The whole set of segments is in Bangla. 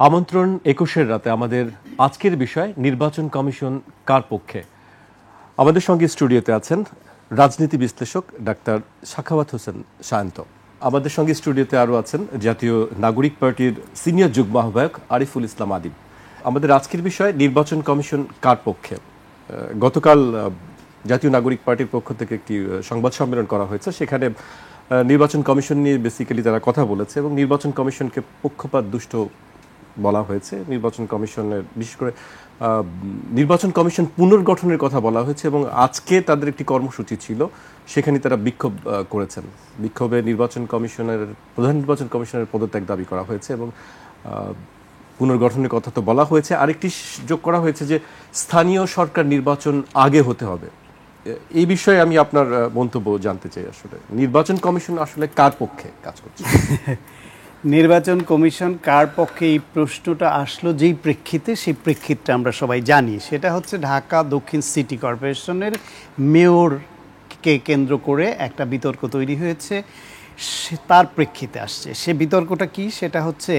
আমন্ত্রণ ২১-এর রাতে আমাদের আজকের বিষয় নির্বাচন কমিশন কার পক্ষে। আমাদের সঙ্গে স্টুডিওতে আছেন রাজনীতি বিশ্লেষক ডাক্তার সাখাওয়াত হোসেন সায়ন্ত। আমাদের সঙ্গে স্টুডিওতে আরও আছেন জাতীয় নাগরিক পার্টির সিনিয়র যুগ্ম আহ্বায়ক আরিফুল ইসলাম আদিব। আমাদের আজকের বিষয় নির্বাচন কমিশন কার পক্ষে। গতকাল জাতীয় নাগরিক পার্টির পক্ষ থেকে একটি সংবাদ সম্মেলন করা হয়েছে, সেখানে নির্বাচন কমিশন নিয়ে বেসিক্যালি তারা কথা বলেছে এবং নির্বাচন কমিশনকে পক্ষপাত দুষ্ট বলা হয়েছে। নির্বাচন কমিশনের বিশেষ করে নির্বাচন কমিশন পুনর্গঠনের কথা বলা হয়েছে এবং আজকে তাদের একটি কর্মসূচি ছিল, সেখানে তারা বিক্ষোভ করেছেন। বিক্ষোভে প্রধান নির্বাচন কমিশনের পদত্যাগ দাবি করা হয়েছে এবং পুনর্গঠনের কথা তো বলা হয়েছে। আরেকটি যোগ করা হয়েছে যে স্থানীয় সরকার নির্বাচন আগে হতে হবে। এই বিষয়ে আমি আপনার মন্তব্য জানতে চাই। আসলে নির্বাচন কমিশন আসলে কার পক্ষে কাজ করছে? নির্বাচন কমিশন কার পক্ষে, এই প্রশ্নটা আসলো যেই প্রেক্ষিতে, সেই প্রেক্ষিতটা আমরা সবাই জানি। সেটা হচ্ছে ঢাকা দক্ষিণ সিটি কর্পোরেশনের মেয়রকে কেন্দ্র করে একটা বিতর্ক তৈরি হয়েছে, তার প্রেক্ষিতে আসছে। সে বিতর্কটা কি? সেটা হচ্ছে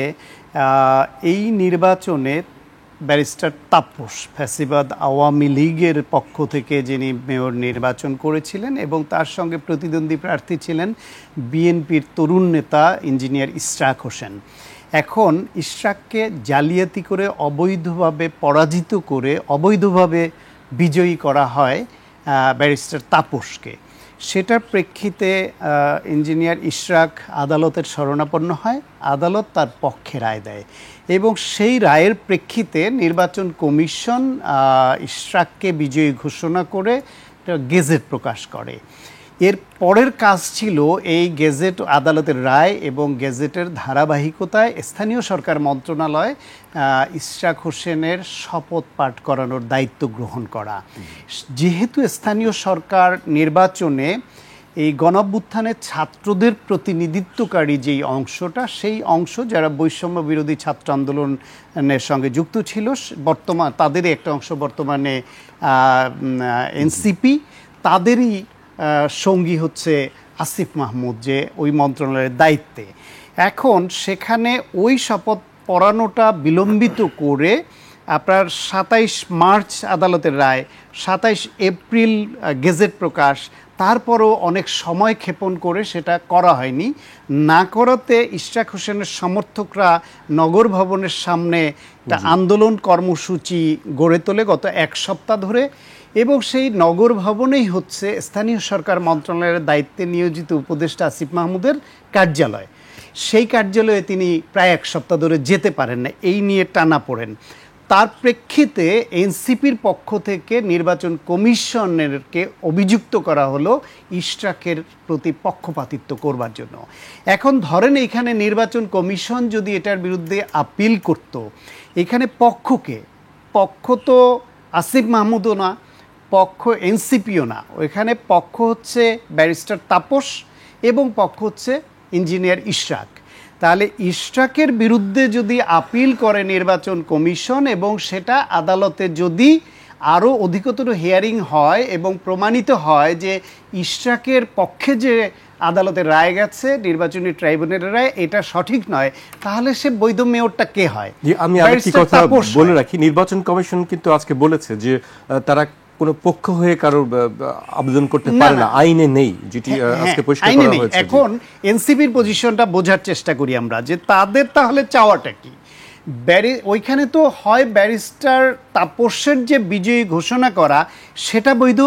এই নির্বাচনে ব্যারিস্টার তাপস, ফ্যাসিবাদ আওয়ামী লীগের পক্ষ থেকে যিনি মেয়র নির্বাচন করেছিলেন এবং তার সঙ্গে প্রতিদ্বন্দ্বী প্রার্থী ছিলেন বিএনপির তরুণ নেতা ইঞ্জিনিয়ার ইশরাক হোসেন। এখন ইশরাককে জালিয়াতি করে অবৈধভাবে পরাজিত করে অবৈধভাবে বিজয়ী করা হয় ব্যারিস্টার তাপসকে। সেটার প্রেক্ষিতে ইঞ্জিনিয়ার ইশরাক আদালতের শরণাপন্ন হয়, আদালত তার পক্ষে রায় দেয় এবং সেই রায়ের প্রেক্ষিতে নির্বাচন কমিশন ইশরাককে বিজয়ী ঘোষণা করে গেজেট প্রকাশ করে। এর পরের কাজ ছিল এই গেজেট, আদালতের রায় এবং গেজেটের ধারাবাহিকতায় স্থানীয় সরকার মন্ত্রণালয় ইশরাক হোসেনের শপথ পাঠ করানোর দায়িত্ব গ্রহণ করা। যেহেতু স্থানীয় সরকার নির্বাচনে এই গণঅভ্যুত্থানের ছাত্রদের প্রতিনিধিত্বকারী যেই অংশটা, সেই অংশ যারা বৈষম্য বিরোধী ছাত্র আন্দোলনের সঙ্গে যুক্ত ছিল, তাদেরই একটা অংশ বর্তমানে এনসিপি, তাদেরই সঙ্গী হচ্ছে আসিফ মাহমুদ, যে ওই মন্ত্রণালয়ের দায়িত্বে। এখন সেখানে ওই শপথ পড়ানোটা বিলম্বিত করে আপনার ২৭ মার্চ আদালতের রায়, ২৭ এপ্রিল গেজেট প্রকাশ, তারপরও অনেক সময় ক্ষেপণ করে সেটা করা হয়নি। না করাতে ইশরাক হোসেনের সমর্থকরা নগর ভবনের সামনে একটা আন্দোলন কর্মসূচি গড়ে তোলে গত এক সপ্তাহ ধরে এবং সেই নগর ভবনেই হচ্ছে স্থানীয় সরকার মন্ত্রণালয়ের দায়িত্বে নিয়োজিত উপদেষ্টা আসিফ মাহমুদের কার্যালয়। সেই কার্যালয়ে তিনি প্রায় এক সপ্তাহ ধরে যেতে পারেন না, এই নিয়ে টানাপোড়েন। তার প্রেক্ষিতে এনসিপির পক্ষ থেকে নির্বাচন কমিশনেরকে অভিযুক্ত করা হলো ইশরাকের প্রতি পক্ষপাতিত্ব করবার জন্য। এখন ধরেন এইখানে নির্বাচন কমিশন যদি এটার বিরুদ্ধে আপিল করত, এখানে পক্ষ তো আসিফ মাহমুদও না, পক্ষ এনসিপিও না, ওইখানে পক্ষ হচ্ছে ব্যারিস্টার তাপস এবং পক্ষ হচ্ছে ইঞ্জিনিয়ার ইশরাক। তাহলে ইশরাকের বিরুদ্ধে যদি আপিল করে নির্বাচন কমিশন এবং সেটা আদালতে যদি আরও অধিকতর হিয়ারিং হয় এবং প্রমাণিত হয় যে ইশরাকের পক্ষে যে আদালতের রায় গেছে, নির্বাচনী ট্রাইব্যুনালের রায়, এটা সঠিক নয়, তাহলে সে বৈধ মেয়রটা কে হয়? আমি আরেকটি কথা বলে রাখি, নির্বাচন কমিশন কিন্তু আজকে বলেছে যে তারা কোনো পক্ষ হয়ে কারো আবেদন করতে পারে না, আইনে নেই, যেটি আজকে পরিষ্কার করা হয়েছে। এখন এনসিপির পজিশনটা বোঝার চেষ্টা করি আমরা, যে তাদের তাহলে চাওয়াটা কি? ওইখানে তো হয় ব্যারিস্টার তাপসের যে বিজয়ী ঘোষণা করা সেটা বৈধ,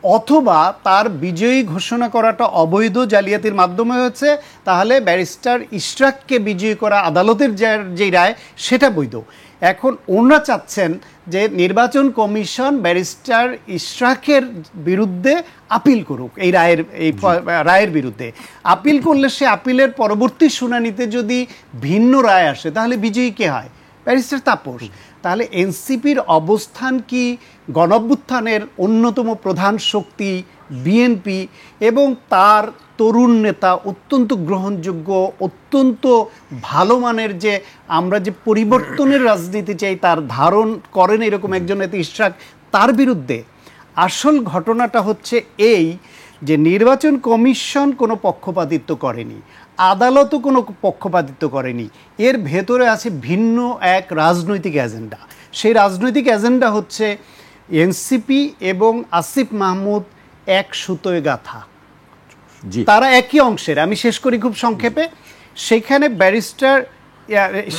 অথবা তার বিজয়ী ঘোষণা করাটা অবৈধ, জালিয়াতির মাধ্যমে হয়েছে, তাহলে ব্যারিস্টার ইশরাককে বিজয়ী করা আদালতের যে রায় সেটা বৈধ। এখন ওনারা চাচ্ছেন যে নির্বাচন কমিশন ব্যারিস্টার ইশরাকের বিরুদ্ধে আপিল করুক, এই রায়ের বিরুদ্ধে। আপিল করলে সে আপিলের পরবর্তী শুনানিতে যদি ভিন্ন রায় আসে, তাহলে বিজয়ী কে হয়? ব্যারিস্টার তাপস। তাহলে এনসিপির অবস্থান কি গণঅভ্যুত্থানের অন্যতম প্রধান শক্তি বিএনপি এবং তার তরুণ নেতা, অত্যন্ত গ্রহণযোগ্য, অত্যন্ত ভালো মানের, যে আমরা যে পরিবর্তনের রাজনীতি চাই তার ধারণ করেন এরকম একজন নেতা ইশরাক, তার বিরুদ্ধে? আসল ঘটনাটা হচ্ছে এই যে নির্বাচন কমিশন কোনো পক্ষপাতিত্ব করেনি, আদালতও কোনো পক্ষপাতিত্ব করেনি, এর ভেতরে আছে ভিন্ন এক রাজনৈতিক এজেন্ডা। সেই রাজনৈতিক এজেন্ডা হচ্ছে এনসিপি এবং আসিফ মাহমুদ এক সুতোয় গাঁথা, তারা একই অংশের। আমি শেষ করি খুব সংক্ষেপে।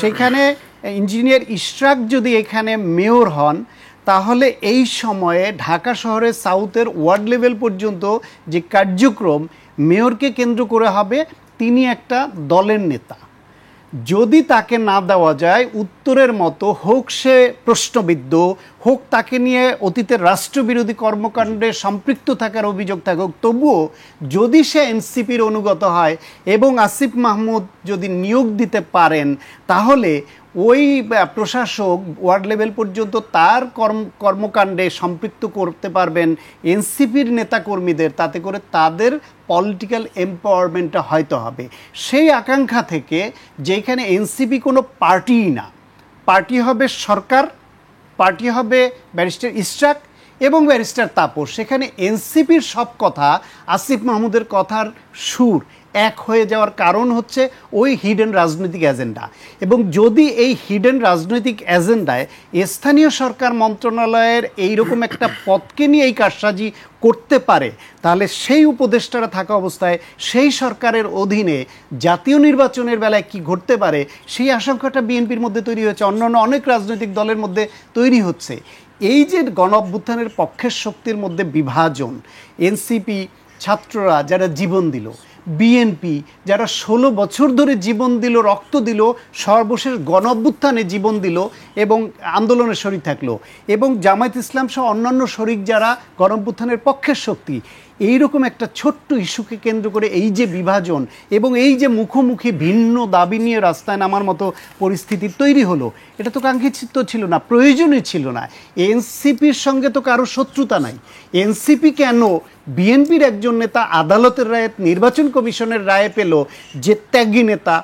সেখানে ইঞ্জিনিয়ার ইশরাক যদি এখানে মেয়র হন, তাহলে এই সময়ে ঢাকা শহরের সাউথের ওয়ার্ড লেভেল পর্যন্ত যে কার্যক্রম মেয়রকে কেন্দ্র করে হবে, তিনি একটা দলের নেতা। যদি তাকে না দেওয়া যায়, উত্তরের মতো হোক সে প্রশ্নবিদ্ধ, হোক তাকে নিয়ে অতীতের রাষ্ট্রবিরোধী কর্মকাণ্ডে সম্পৃক্ত থাকার অভিযোগ থাকুক, তবুও যদি সে এনসিপির অনুগত হয় এবং আসিফ মাহমুদ যদি নিয়োগ দিতে পারেন, তাহলে ওই প্রশাসক ওয়ার্ড লেভেল পর্যন্ত তার কর্মকাণ্ডে সম্পৃক্ত করতে পারবেন এনসিপির নেতাকর্মীদের, তাতে করে তাদের পলিটিক্যাল এম্পাওয়ারমেন্টটা হয়তো হবে। সেই আকাঙ্ক্ষা থেকে, যেখানে এনসিপি কোনো পার্টিই না, পার্টি হবে সরকার, পার্টি হবে ব্যারিস্টার ইশরাক এবং ব্যারিস্টার তাপস, সেখানে এনসিপির সব কথা আসিফ মাহমুদের কথার সুর এক হয়ে যাওয়ার কারণ হচ্ছে ওই হিডেন রাজনৈতিক এজেন্ডা। এবং যদি এই হিডেন রাজনৈতিক এজেন্ডায় স্থানীয় সরকার মন্ত্রণালয়ের এইরকম একটা পদকে নিয়ে এই কারসাজি করতে পারে, তাহলে সেই উপদেষ্টারা থাকা অবস্থায় সেই সরকারের অধীনে জাতীয় নির্বাচনের বেলায় কি ঘটতে পারে, সেই আশঙ্কাটা বিএনপির মধ্যে তৈরি হয়েছে, অন্যান্য অনেক রাজনৈতিক দলের মধ্যে তৈরি হচ্ছে। এই যে গণ অভ্যুত্থানের পক্ষের শক্তির মধ্যে বিভাজন, এনসিপি ছাত্ররা যারা জীবন দিল, বিএনপি যারা 16 বছর ধরে জীবন দিল, রক্ত দিল, সর্বশেষ গণ অভ্যুত্থানে জীবন দিল এবং আন্দোলনে শরিক থাকলো, এবং জামায়াত ইসলাম সহ অন্যান্য শরিক যারা গণ অভ্যুত্থানের পক্ষের শক্তি, এইরকম একটা ছোট্ট ইস্যুকে কেন্দ্র করে এই যে বিভাজন এবং এই যে মুখোমুখি ভিন্ন দাবি নিয়ে রাস্তায় নামার মতো পরিস্থিতি তৈরি হলো, এটা তো কাঙ্ক্ষিত ছিল না, প্রয়োজনই ছিল না। এনসিপির সঙ্গে তো কারো শত্রুতা নাই। এনসিপি কেন বিএনপির একজন নেতা আদালতের রায়ে, নির্বাচন কমিশনের রায়ে পেল, যে ত্যাগী নেতা,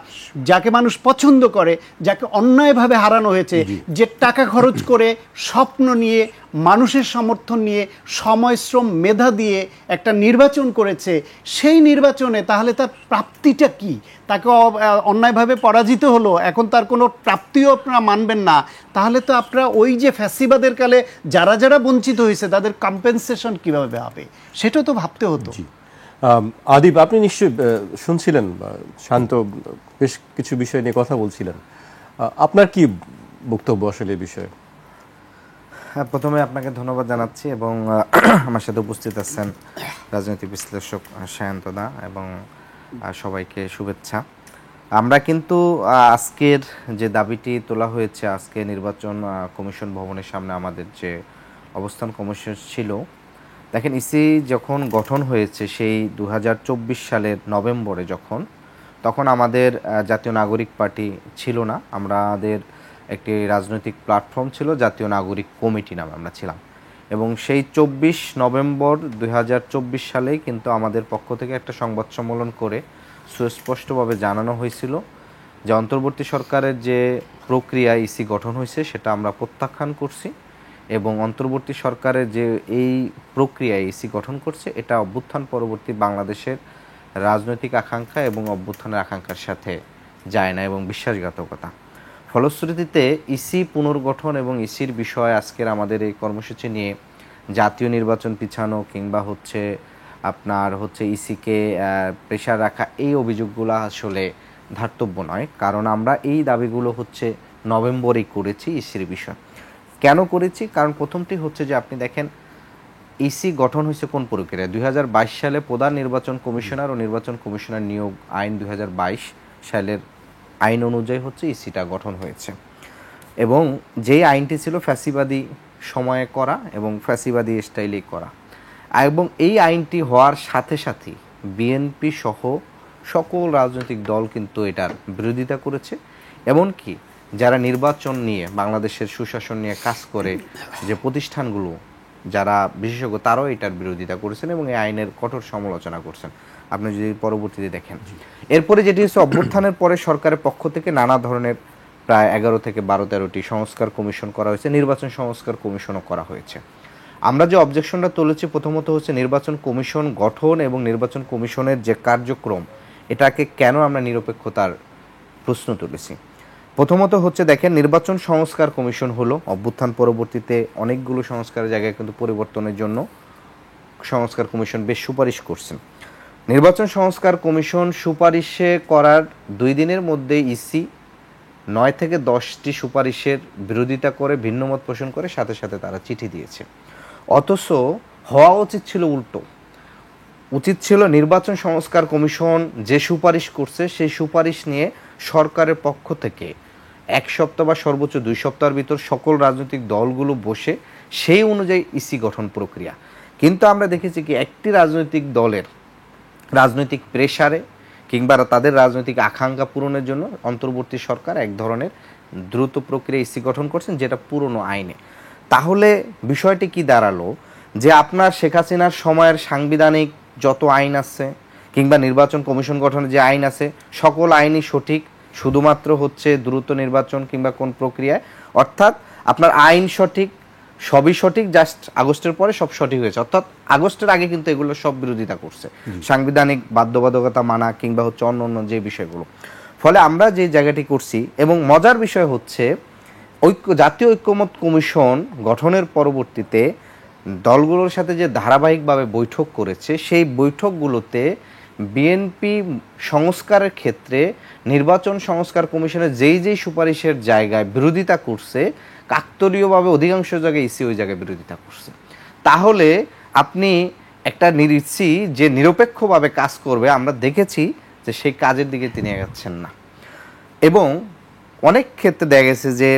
যাকে মানুষ পছন্দ করে, যাকে অন্যায়ভাবে হারানো হয়েছে, যে টাকা খরচ করে, স্বপ্ন নিয়ে, মানুষের সমর্থন নিয়ে, সময়, শ্রম, মেধা দিয়ে একটা নির্বাচন করেছে, সেই নির্বাচনে তাহলে তার প্রাপ্তিটা কি? তাকে অন্যায়ভাবে পরাজিত হলো, এখন তার কোনো প্রাপ্তিও আপনারা মানবেন না, তাহলে তো আপনারা ওই যে ফ্যাসিবাদের কালে যারা যারা বঞ্চিত হয়েছে তাদের কম্পেনসেশন কিভাবে হবে, সেটা তো ভাবতে হতো। আদিব, আপনি নিশ্চয়ই শুনছিলেন, শান্ত বেশ কিছু বিষয় নিয়ে কথা বলছিলেন, আপনার কি বক্তব্য আসলে এই বিষয়ে? প্রথমে আপনাকে ধন্যবাদ জানাচ্ছি এবং আমার সাথে উপস্থিত আছেন রাজনৈতিক বিশ্লেষক শায়ন্ত দা এবং সবাইকে শুভেচ্ছা। আমরা কিন্তু আজকের যে দাবিটি তোলা হয়েছে, আজকে নির্বাচন কমিশন ভবনের সামনে আমাদের যে অবস্থান কমিশন ছিল, দেখেন ইসি যখন গঠন হয়েছে সেই 2024 সালের নভেম্বরে, তখন আমাদের জাতীয় নাগরিক পার্টি ছিল না, আমাদের একটি রাজনৈতিক প্ল্যাটফর্ম ছিল, জাতীয় নাগরিক কমিটি নামে আমরা ছিলাম। এবং সেই 24 নভেম্বর 2024 সালেই কিন্তু আমাদের পক্ষ থেকে একটা সংবাদ সম্মেলন করে সুস্পষ্টভাবে জানানো হয়েছিল যে অন্তর্বর্তী সরকারের যে প্রক্রিয়া ইসি গঠন হয়েছে সেটা আমরা প্রত্যাখ্যান করছি, এবং অন্তর্বর্তী সরকারের যে এই প্রক্রিয়া ইসি গঠন করছে এটা অভ্যুত্থান পরবর্তী বাংলাদেশের রাজনৈতিক আকাঙ্ক্ষা এবং অভ্যুত্থানের আকাঙ্ক্ষার সাথে যায় না এবং বিশ্বাসঘাতকতা। ফলশ্রুতিতে ইসি পুনর্গঠন এবং ইসির বিষয় আজকের আমাদের এই কর্মসূচি নিয়ে জাতীয় নির্বাচন পিছানো কিংবা আপনার ইসিকে প্রেশার রাখা, এই অভিযোগগুলো আসলে ধার্তব্য নয়, কারণ আমরা এই দাবিগুলো নভেম্বরেই করেছি ইসির বিষয়। কেন করেছি? কারণ প্রথমটি যে আপনি দেখেন ইসি গঠন হয়েছে কোন প্রক্রিয়া? 2022 সালে প্রধান নির্বাচন কমিশনার ও নির্বাচন কমিশনার নিয়োগ আইন 2022 সালের আইন অনুযায়ী ইসিটা গঠন হয়েছে, এবং যেই আইনটি ছিল ফ্যাসিবাদী সময়ে করা এবং ফ্যাসিবাদী স্টাইলে করা, এবং এই আইনটি হওয়ার সাথে সাথেই বিএনপি সহ সকল রাজনৈতিক দল কিন্তু এটার বিরোধিতা করেছে। এমনকি যারা নির্বাচন নিয়ে, বাংলাদেশের সুশাসন নিয়ে কাজ করে যে প্রতিষ্ঠানগুলো, যারা বিশেষজ্ঞ, তারাও এটার বিরোধিতা করেছেন এবং এই আইনের কঠোর সমালোচনা করছেন। আপনি যদি পরবর্তীতে দেখেন, এরপরে যেটি অভ্যুত্থানের পরে সরকারের পক্ষ থেকে নানা ধরনের প্রায় 11 থেকে 12-13টি সংস্কার কমিশন করা হয়েছে, নির্বাচন সংস্কার কমিশনও করা হয়েছে। আমরা যে অবজেকশনটা তুলেছি প্রথমত হচ্ছে নির্বাচন কমিশন গঠন এবং নির্বাচন কমিশনের যে কার্যক্রম এটাকে কেন আমরা নিরপেক্ষতার প্রশ্ন তুলেছি। প্রথমত হচ্ছে দেখেন, নির্বাচন সংস্কার কমিশন হলো অভ্যুত্থান পরবর্তীতে অনেকগুলো সংস্কারের জায়গায় কিন্তু পরিবর্তনের জন্য সংস্কার কমিশন বেশ সুপারিশ করছেন। নির্বাচন সংস্কার কমিশন সুপারিশে করার 2 দিনের মধ্যে ইসি 9 থেকে 10টি সুপারিশের বিরোধিতা করে ভিন্নমত পোষণ করে সাথে সাথে তারা চিঠি দিয়েছে। অথচ হওয়া উচিত ছিল উল্টো, উচিত ছিল নির্বাচন সংস্কার কমিশন যে সুপারিশ করছে সেই সুপারিশ নিয়ে সরকারের পক্ষ থেকে 1 সপ্তাহ বা সর্বোচ্চ 2 সপ্তাহের ভিতর সকল রাজনৈতিক দলগুলো বসে সেই অনুযায়ী ইসি গঠন প্রক্রিয়া। কিন্তু আমরা দেখেছি কি একটি রাজনৈতিক দলের রাজনৈতিক প্রেসারে কিংবা তাদের রাজনৈতিক আকাঙ্ক্ষা পূরণের জন্য অন্তর্বর্তী সরকার এক ধরনের দ্রুত প্রক্রিয়া ইসি গঠন করছেন যেটা পুরনো আইনে। তাহলে বিষয়টি কি দাঁড়ালো যে আপনার শেখ হাসিনার সময়ের সাংবিধানিক যত আইন আছে কিংবা নির্বাচন কমিশন গঠনের যে আইন আছে সকল আইনই সঠিক, শুধুমাত্র হচ্ছে দ্রুত নির্বাচন কিংবা কোন প্রক্রিয়ায়, অর্থাৎ আপনার আইন সঠিক, সবই সঠিক, জাস্ট আগস্টের পরে সব সঠিক হয়েছে, অর্থাৎ আগস্টের আগে কিন্তু এগুলো সব বিরোধিতা করছে সাংবিধানিক বাধ্যবাধকতা মানা কিংবা হচ্ছে অন্য অন্য যে বিষয়গুলো। ফলে আমরা যে জায়গাটি করছি, এবং মজার বিষয় হচ্ছে জাতীয় ঐক্যমত কমিশন গঠনের পরবর্তীতে দলগুলোর সাথে যে ধারাবাহিকভাবে বৈঠক করেছে সেই বৈঠকগুলোতে বিএনপি সংস্কারের ক্ষেত্রে নির্বাচন সংস্কার কমিশনের যেই সুপারিশের জায়গায় বিরোধিতা করছে কাকতালীয়ভাবে অধিকাংশ জায়গায় ইসি ওই জায়গায় বিরোধিতা করছে। তাহলে আপনি একটা নিরিচ্ছি যে নিরপেক্ষভাবে কাজ করবে, আমরা দেখেছি যে সেই কাজের দিকে তিনি এগোচ্ছেন না। এবং অনেক ক্ষেত্রে দেখা গেছে যে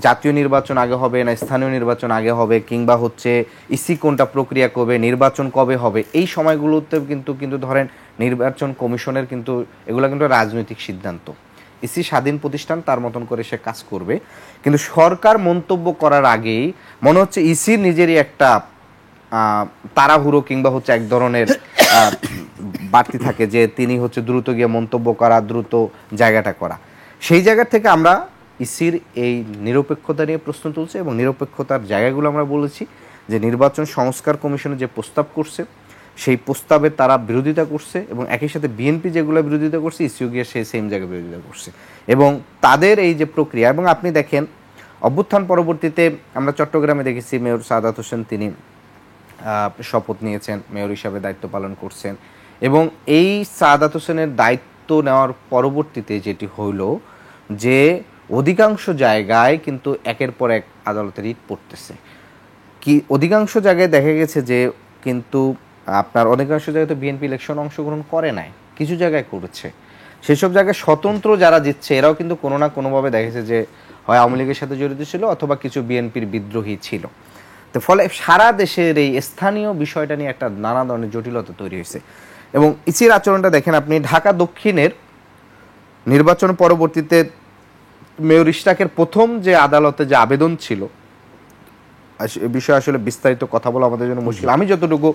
জাতীয় নির্বাচন আগে হবে না স্থানীয় নির্বাচন আগে হবে, কিংবা হচ্ছে ইসি কোনটা প্রক্রিয়া করবে, নির্বাচন কবে হবে, এই সময়গুলোতে কিন্তু ধরেন নির্বাচন কমিশনের কিন্তু এগুলো কিন্তু রাজনৈতিক সিদ্ধান্ত। ইসি স্বাধীন প্রতিষ্ঠান, তার মতন করে সে কাজ করবে। কিন্তু সরকার মন্তব্য করার আগেই মনে হচ্ছে ইসির নিজেরই একটা তাড়াহুড়ো কিংবা হচ্ছে এক ধরনের বাড়তি থাকে যে তিনি হচ্ছে দ্রুত গিয়ে মন্তব্য করা, দ্রুত জায়গাটা করা। সেই জায়গা থেকে আমরা ইসির এই নিরপেক্ষতা নিয়ে প্রশ্ন তুলছে, এবং নিরপেক্ষতার জায়গাগুলো আমরা বলেছি যে নির্বাচন সংস্কার কমিশনে যে প্রস্তাব করছে সেই প্রস্তাবে তারা বিরোধিতা করছে, এবং একই সাথে বিএনপি যেগুলো বিরোধিতা করছে ইসিও গিয়ে সেই সেম জায়গায় বিরোধিতা করছে। এবং তাদের এই যে প্রক্রিয়া, এবং আপনি দেখেন অভ্যুত্থান পরবর্তীতে আমরা চট্টগ্রামে দেখেছি মেয়র সাদাত হোসেন তিনি শপথ নিয়েছেন, মেয়র হিসাবে দায়িত্ব পালন করছেন, এবং এই সাদাত হোসেনের দায়িত্ব নেওয়ার পরবর্তীতে যেটি হইল যে অধিকাংশ জায়গায় কিন্তু একের পর এক আদালতে রিট পড়তেছে। কি অধিকাংশ জায়গায় দেখা গেছে যে কিন্তু আপনার অধিকাংশ জায়গায় তো বিএনপি ইলেকশন অংশগ্রহণ করে নাই, কিছু জায়গায় করেছে। সেসব জায়গায় স্বতন্ত্র যারা জিতছে এরাও কিন্তু কোনো না কোনোভাবে দেখেছে যে হয় আওয়ামী লীগের সাথে জড়িত ছিল অথবা কিছু বিএনপির বিদ্রোহী ছিল। তো ফলে সারা দেশের এই স্থানীয় বিষয়টা নিয়ে একটা নানা ধরনের জটিলতা তৈরি হয়েছে। এবং ইসির আচরণটা দেখেন আপনি, ঢাকা দক্ষিণের নির্বাচন পরবর্তীতে মেয়র ইশরাকের প্রথম যে আদালতে যে আবেদন ছিল এ বিষয়ে আসলে বিস্তারিত কথা বলা আমাদের জন্য মুশকিল। আমি যতটুকু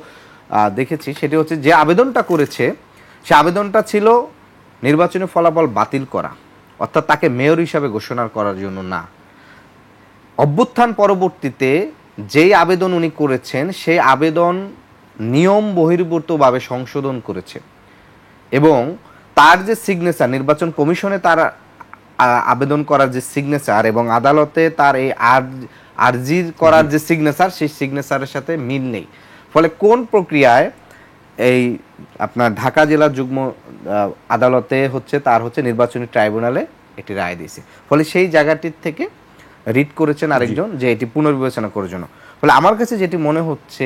দেখেছি সেটি হচ্ছে যে আবেদনটা করেছে সে আবেদনটা ছিল নির্বাচনী ফলাফল বাতিল করা, অর্থাৎ তাকে মেয়র হিসাবে ঘোষণা করার জন্য না। অভ্যুত্থান পরবর্তীতে যেই আবেদন উনি করেছেন সেই আবেদন নিয়ম বহির্ভূতভাবে সংশোধন করেছে, এবং তার যে সিগনেচার নির্বাচন কমিশনে তার আবেদন করার যে সিগনেচার এবং আদালতে তার এই আর্জি করার যে সিগনেচার সেই সিগনেচারের সাথে মিল নেই। ফলে কোন প্রক্রিয়ায় এই আপনার ঢাকা জেলা যুগ্ম আদালতে হচ্ছে তার হচ্ছে নির্বাচনী ট্রাইব্যুনালে একটি রায় দিয়েছে। ফলে সেই জায়গাটির থেকে রিট করেছেন আরেকজন যে এটি পুনর্বিবেচনা করার জন্য। ফলে আমার কাছে যেটি মনে হচ্ছে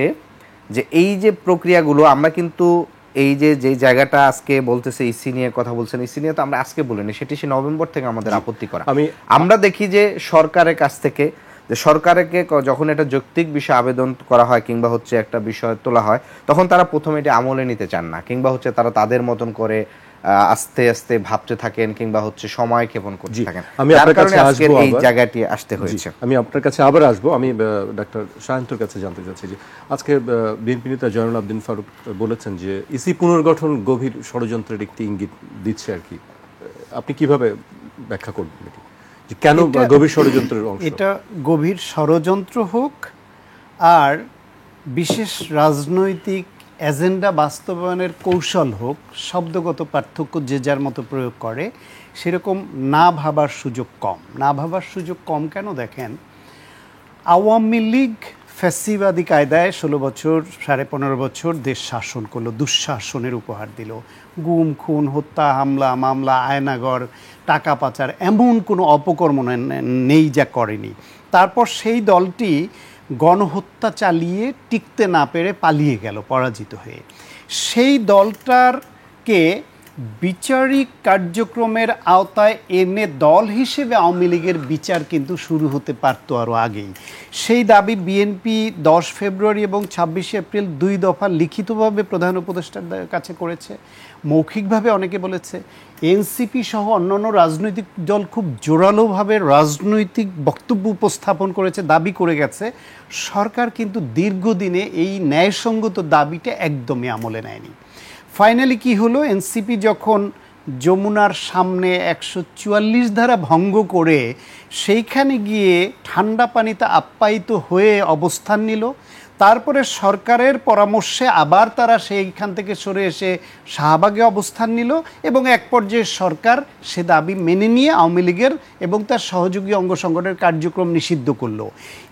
যে এই যে প্রক্রিয়াগুলো আমরা কিন্তু এই যে জায়গাটা আজকে বলতেছে ইসি নিয়ে কথা বলছেন, ইসি নিয়ে তো আমরা আজকে বলিনি, সেটি সে নভেম্বর থেকে আমাদের আপত্তি করা। আমরা দেখি যে সরকারের কাছ থেকে যে সরকারকে যখন এটা যৌক্তিক বিষয় আবেদন করা হয় কিংবা হচ্ছে একটা বিষয় তোলা হয় তখন তারা প্রথমে এটি আমলে নিতে চান না, কিংবা হচ্ছে তারা তাদের মতন করে আস্তে আস্তে ভাবতে থাকেন কিংবা হচ্ছে সময় ক্ষেপণ করতে থাকেন। আমি আপনার কাছে আসবো, এই জায়গাটি আসতে হয়েছে। আমি আপনার কাছে আবার আসবো। আমি ডক্টর সায়ন্তর কাছে জানতে চাচ্ছি যে আজকে বিএনপি নেতা জয়নুল আবদিন ফারুক বলেছেন যে ইসি পুনর্গঠন গভীর ষড়যন্ত্রের একটি ইঙ্গিত দিচ্ছে আর কি, আপনি কিভাবে ব্যাখ্যা করবেন এটি, যে কেন গভীর ষড়যন্ত্রের অংশ? এটা গভীর ষড়যন্ত্র হোক আর বিশেষ রাজনৈতিক এজেন্ডা বাস্তবায়নের কৌশল হোক, শব্দগত পার্থক্য যে যার মতো প্রয়োগ করে, সেরকম না ভাবার সুযোগ কম। না ভাবার সুযোগ কম কেন দেখেন, আওয়ামী লীগ ফ্যাসিবাদী কায়দায় 16 বছর 15.5 বছর দেশ শাসন করলো, দুঃশাসনের উপহার দিল। গুম খুন হত্যা হামলা মামলা আয়নাগর টাকা পাচার এমন কোনো অপকর্ম নেই যা করেনি। তারপর সেই দলটি গণহত্যা চালিয়ে টিকতে না পেরে পালিয়ে গেল পরাজিত হয়ে। সেই দলটারকে বিচারিক কার্যক্রমের আওতায় এনে দল হিসেবে আওয়ামী লীগের বিচার কিন্তু শুরু হতে পারত আরও আগেই। সেই দাবি বিএনপি 10 ফেব্রুয়ারি এবং 26 এপ্রিল 2 দফা লিখিতভাবে প্রধান উপদেষ্টার কাছে করেছে, মৌখিকভাবে অনেকে বলেছে। এনসিপি সহ অন্যান্য রাজনৈতিক দল খুব জোরালোভাবে রাজনৈতিক বক্তব্য উপস্থাপন করেছে, দাবি করে গেছে। সরকার কিন্তু দীর্ঘদিনে এই ন্যায়সঙ্গত দাবিটা একদমই আমলে নেয়নি। ফাইনালি কি হলো, এনসিপি যখন যমুনার সামনে 144 ধারা ভঙ্গ করে সেইখানে গিয়ে ঠান্ডা পানিতে আপ্যায়িত হয়ে অবস্থান নিল, তারপরে সরকারের পরামর্শে আবার তারা সেইখান থেকে সরে এসে শাহবাগে অবস্থান নিল এবং এক পর্যায়ে সরকার সে দাবি মেনে নিয়ে আওয়ামী লীগের এবং তার সহযোগী অঙ্গ সংগঠনের কার্যক্রম নিষিদ্ধ করলো।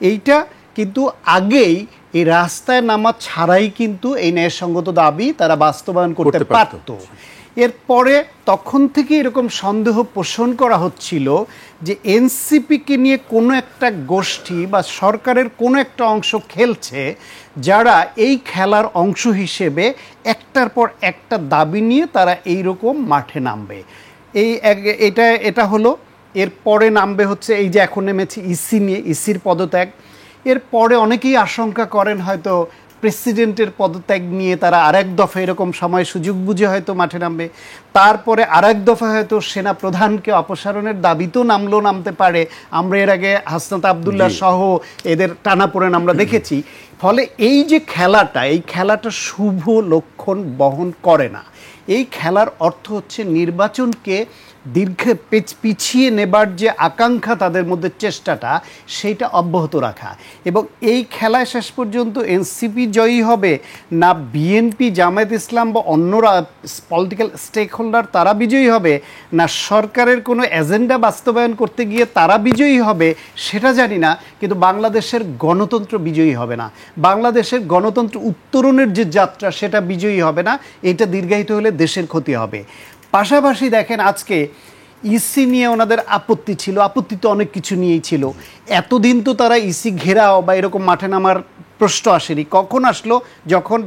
এইটা কিন্তু আগেই এই রাস্তায় নামা ছাড়াই কিন্তু এই ন্যায়সঙ্গত দাবি তারা বাস্তবায়ন করতে পারত। এরপরে তখন থেকে এরকম সন্দেহ পোষণ করা হচ্ছিল যে এনসিপিকে নিয়ে কোনো একটা গোষ্ঠী বা সরকারের কোনো একটা অংশ খেলছে, যারা এই খেলার অংশ হিসেবে একটার পর একটা দাবি নিয়ে তারা এইরকম মাঠে নামবে। এটা হলো। এরপরে নামবে হচ্ছে এই যে এখন নেমেছে ইসি নিয়ে, ইসির পদত্যাগ। এরপরে অনেকেই আশঙ্কা করেন হয়তো প্রেসিডেন্টের পদত্যাগ নিয়ে তারা আরেক দফা এরকম সময় সুযোগ বুঝে হয়তো মাঠে নামবে। তারপরে আরেক দফা হয়তো সেনা প্রধানকে অপসারণের দাবিতেও নামতে পারে। আমরা এর আগে হাসনাত আবদুল্লাহ সহ এদের টানাপোড়েন আমরা দেখেছি। ফলে এই যে খেলাটা, এই খেলাটা শুভ লক্ষণ বহন করে না। এই খেলার অর্থ হচ্ছে নির্বাচনকে পিছিয়ে নেবার যে আকাঙ্ক্ষা তাদের মধ্যে চেষ্টাটা, সেইটা অব্যাহত রাখা। এবং এই খেলায় শেষ পর্যন্ত এনসিপি জয়ী হবে না বিএনপি জামায়াত ইসলাম বা অন্যরা পলিটিক্যাল স্টেক হোল্ডার তারা বিজয়ী হবে, না সরকারের কোনো এজেন্ডা বাস্তবায়ন করতে গিয়ে তারা বিজয়ী হবে, সেটা জানি না। কিন্তু বাংলাদেশের গণতন্ত্র বিজয়ী হবে না, বাংলাদেশের গণতন্ত্র উত্তরণের যে যাত্রা সেটা বিজয়ী হবে না। এটা দীর্ঘায়িত হলে দেশের ক্ষতি হবে। পাশাপাশি দেখেন আজকে ইসি নিয়ে ওনাদের আপত্তি ছিল, আপত্তি তো অনেক কিছু নিয়েই ছিল। এতদিন তো তারা ইসি ঘেরাও বা এরকম মাঠে নামার প্রশ্ন আসেনি। কখন আসলো? যখন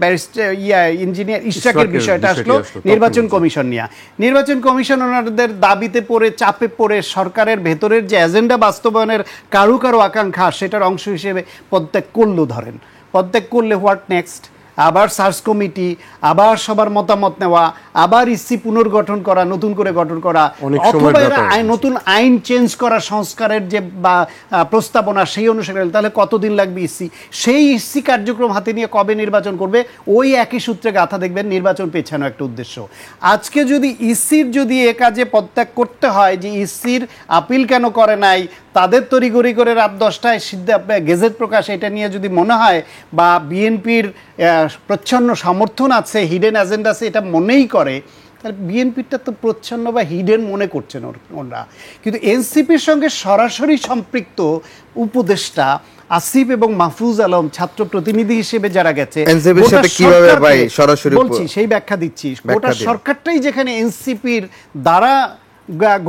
ইঞ্জিনিয়ার ইশরাকের বিষয়টা আসলো নির্বাচন কমিশন নিয়ে। নির্বাচন কমিশন ওনাদের দাবিতে পড়ে, চাপে পড়ে সরকারের ভেতরের যে এজেন্ডা বাস্তবায়নের কারো আকাঙ্ক্ষা, সেটার অংশ হিসেবে পদত্যাগ করলো। ধরেন পদত্যাগ করলে হোয়াট নেক্সট? আবার সার্চ কমিটি, আবার সবার মতামত নেওয়া, আবার ইসি পুনর্গঠন করা, নতুন করে গঠন করা, অথবা নতুন আইন চেঞ্জ করা, সংস্কারের যে প্রস্তাবনা সেই অনুসারে। তাহলে কতদিন লাগবে ইসি? সেই ইসি কার্যক্রম হাতে নিয়ে কবে নির্বাচন করবে? ওই একই সূত্রে গাথা দেখবেন নির্বাচন পেছানো একটা উদ্দেশ্য। আজকে যদি ইসির যদি এ কাজে পদত্যাগ করতে হয়, যে ইসির আপিল কেন করে নাই, তাদের তড়িঘড়ি করে রাত 10টায় গেজেট প্রকাশ, এটা নিয়ে যদি মনে হয়, বা বিএনপির প্রচ্ছন্ন সমর্থন আছে, হিডেন এজেন্ডা আছে, এটা মনেই করে, তাহলে বিএনপিটা তো প্রচ্ছন্ন বা হিডেন মনে করছেন ওরা। কিন্তু এনসিপির সঙ্গে সরাসরি সম্পৃক্ত উপদেষ্টা আসিফ এবং মাহফুজ আলম ছাত্র প্রতিনিধি হিসেবে যারা গেছে, বলছি সেই ব্যাখ্যা দিচ্ছি। গোটা সরকারটাই যেখানে এনসিপির দ্বারা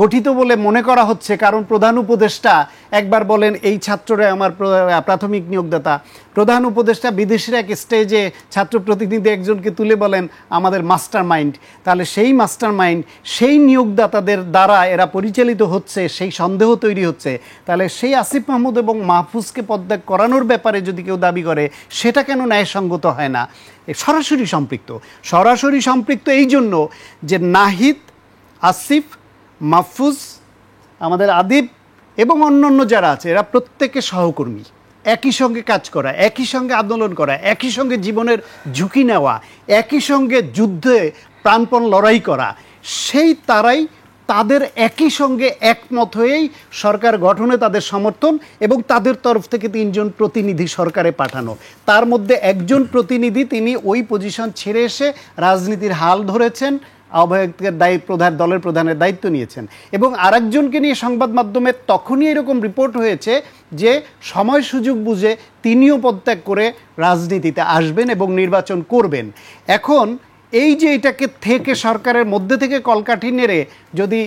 গঠিত বলে মনে করা হচ্ছে, কারণ প্রধান উপদেষ্টা একবার বলেন এই ছাত্ররা আমার প্রাথমিক নিয়োগদাতা, প্রধান উপদেষ্টা বিদেশের এক স্টেজে ছাত্র প্রতিনিধি একজনকে তুলে বলেন আমাদের মাস্টার মাইন্ড। তাহলে সেই মাস্টার মাইন্ড, সেই নিয়োগদাতাদের দ্বারা এরা পরিচালিত হচ্ছে, সেই সন্দেহ তৈরি হচ্ছে। তাহলে সেই আসিফ মাহমুদ এবং মাহফুজকে পদত্যাগ করানোর ব্যাপারে যদি কেউ দাবি করে, সেটা কেন ন্যায়সঙ্গত হয় না? সরাসরি সম্পৃক্ত এই জন্য যে নাহিদ, আসিফ, মাহফুজ, আমাদের আদিব এবং অন্যান্য যারা আছে, এরা প্রত্যেকে সহকর্মী, একই সঙ্গে কাজ করা, একই সঙ্গে আন্দোলন করা, একই সঙ্গে জীবনের ঝুঁকি নেওয়া, একই সঙ্গে যুদ্ধে প্রাণপণ লড়াই করা, সেই তারাই তাদের একই সঙ্গে একমত হয়েই সরকার গঠনে তাদের সমর্থন এবং তাদের তরফ থেকে 3 জন প্রতিনিধি সরকারে পাঠানো। তার মধ্যে একজন প্রতিনিধি তিনি ওই পজিশন ছেড়ে এসে রাজনীতির হাল ধরেছেন, আহ্বায়কের দলের প্রধানের দায়িত্ব নিয়েছেন। এবং আরেকজনকে নিয়ে সংবাদ মাধ্যমে তখনই এরকম রিপোর্ট হয়েছে যে সময় সুযোগ বুঝে তিনিও পদত্যাগ করে রাজনীতিতে আসবেন এবং নির্বাচন করবেন। এখন এই যে এটাকে থেকে সরকারের মধ্যে থেকে কলকাঠি নেড়ে যদি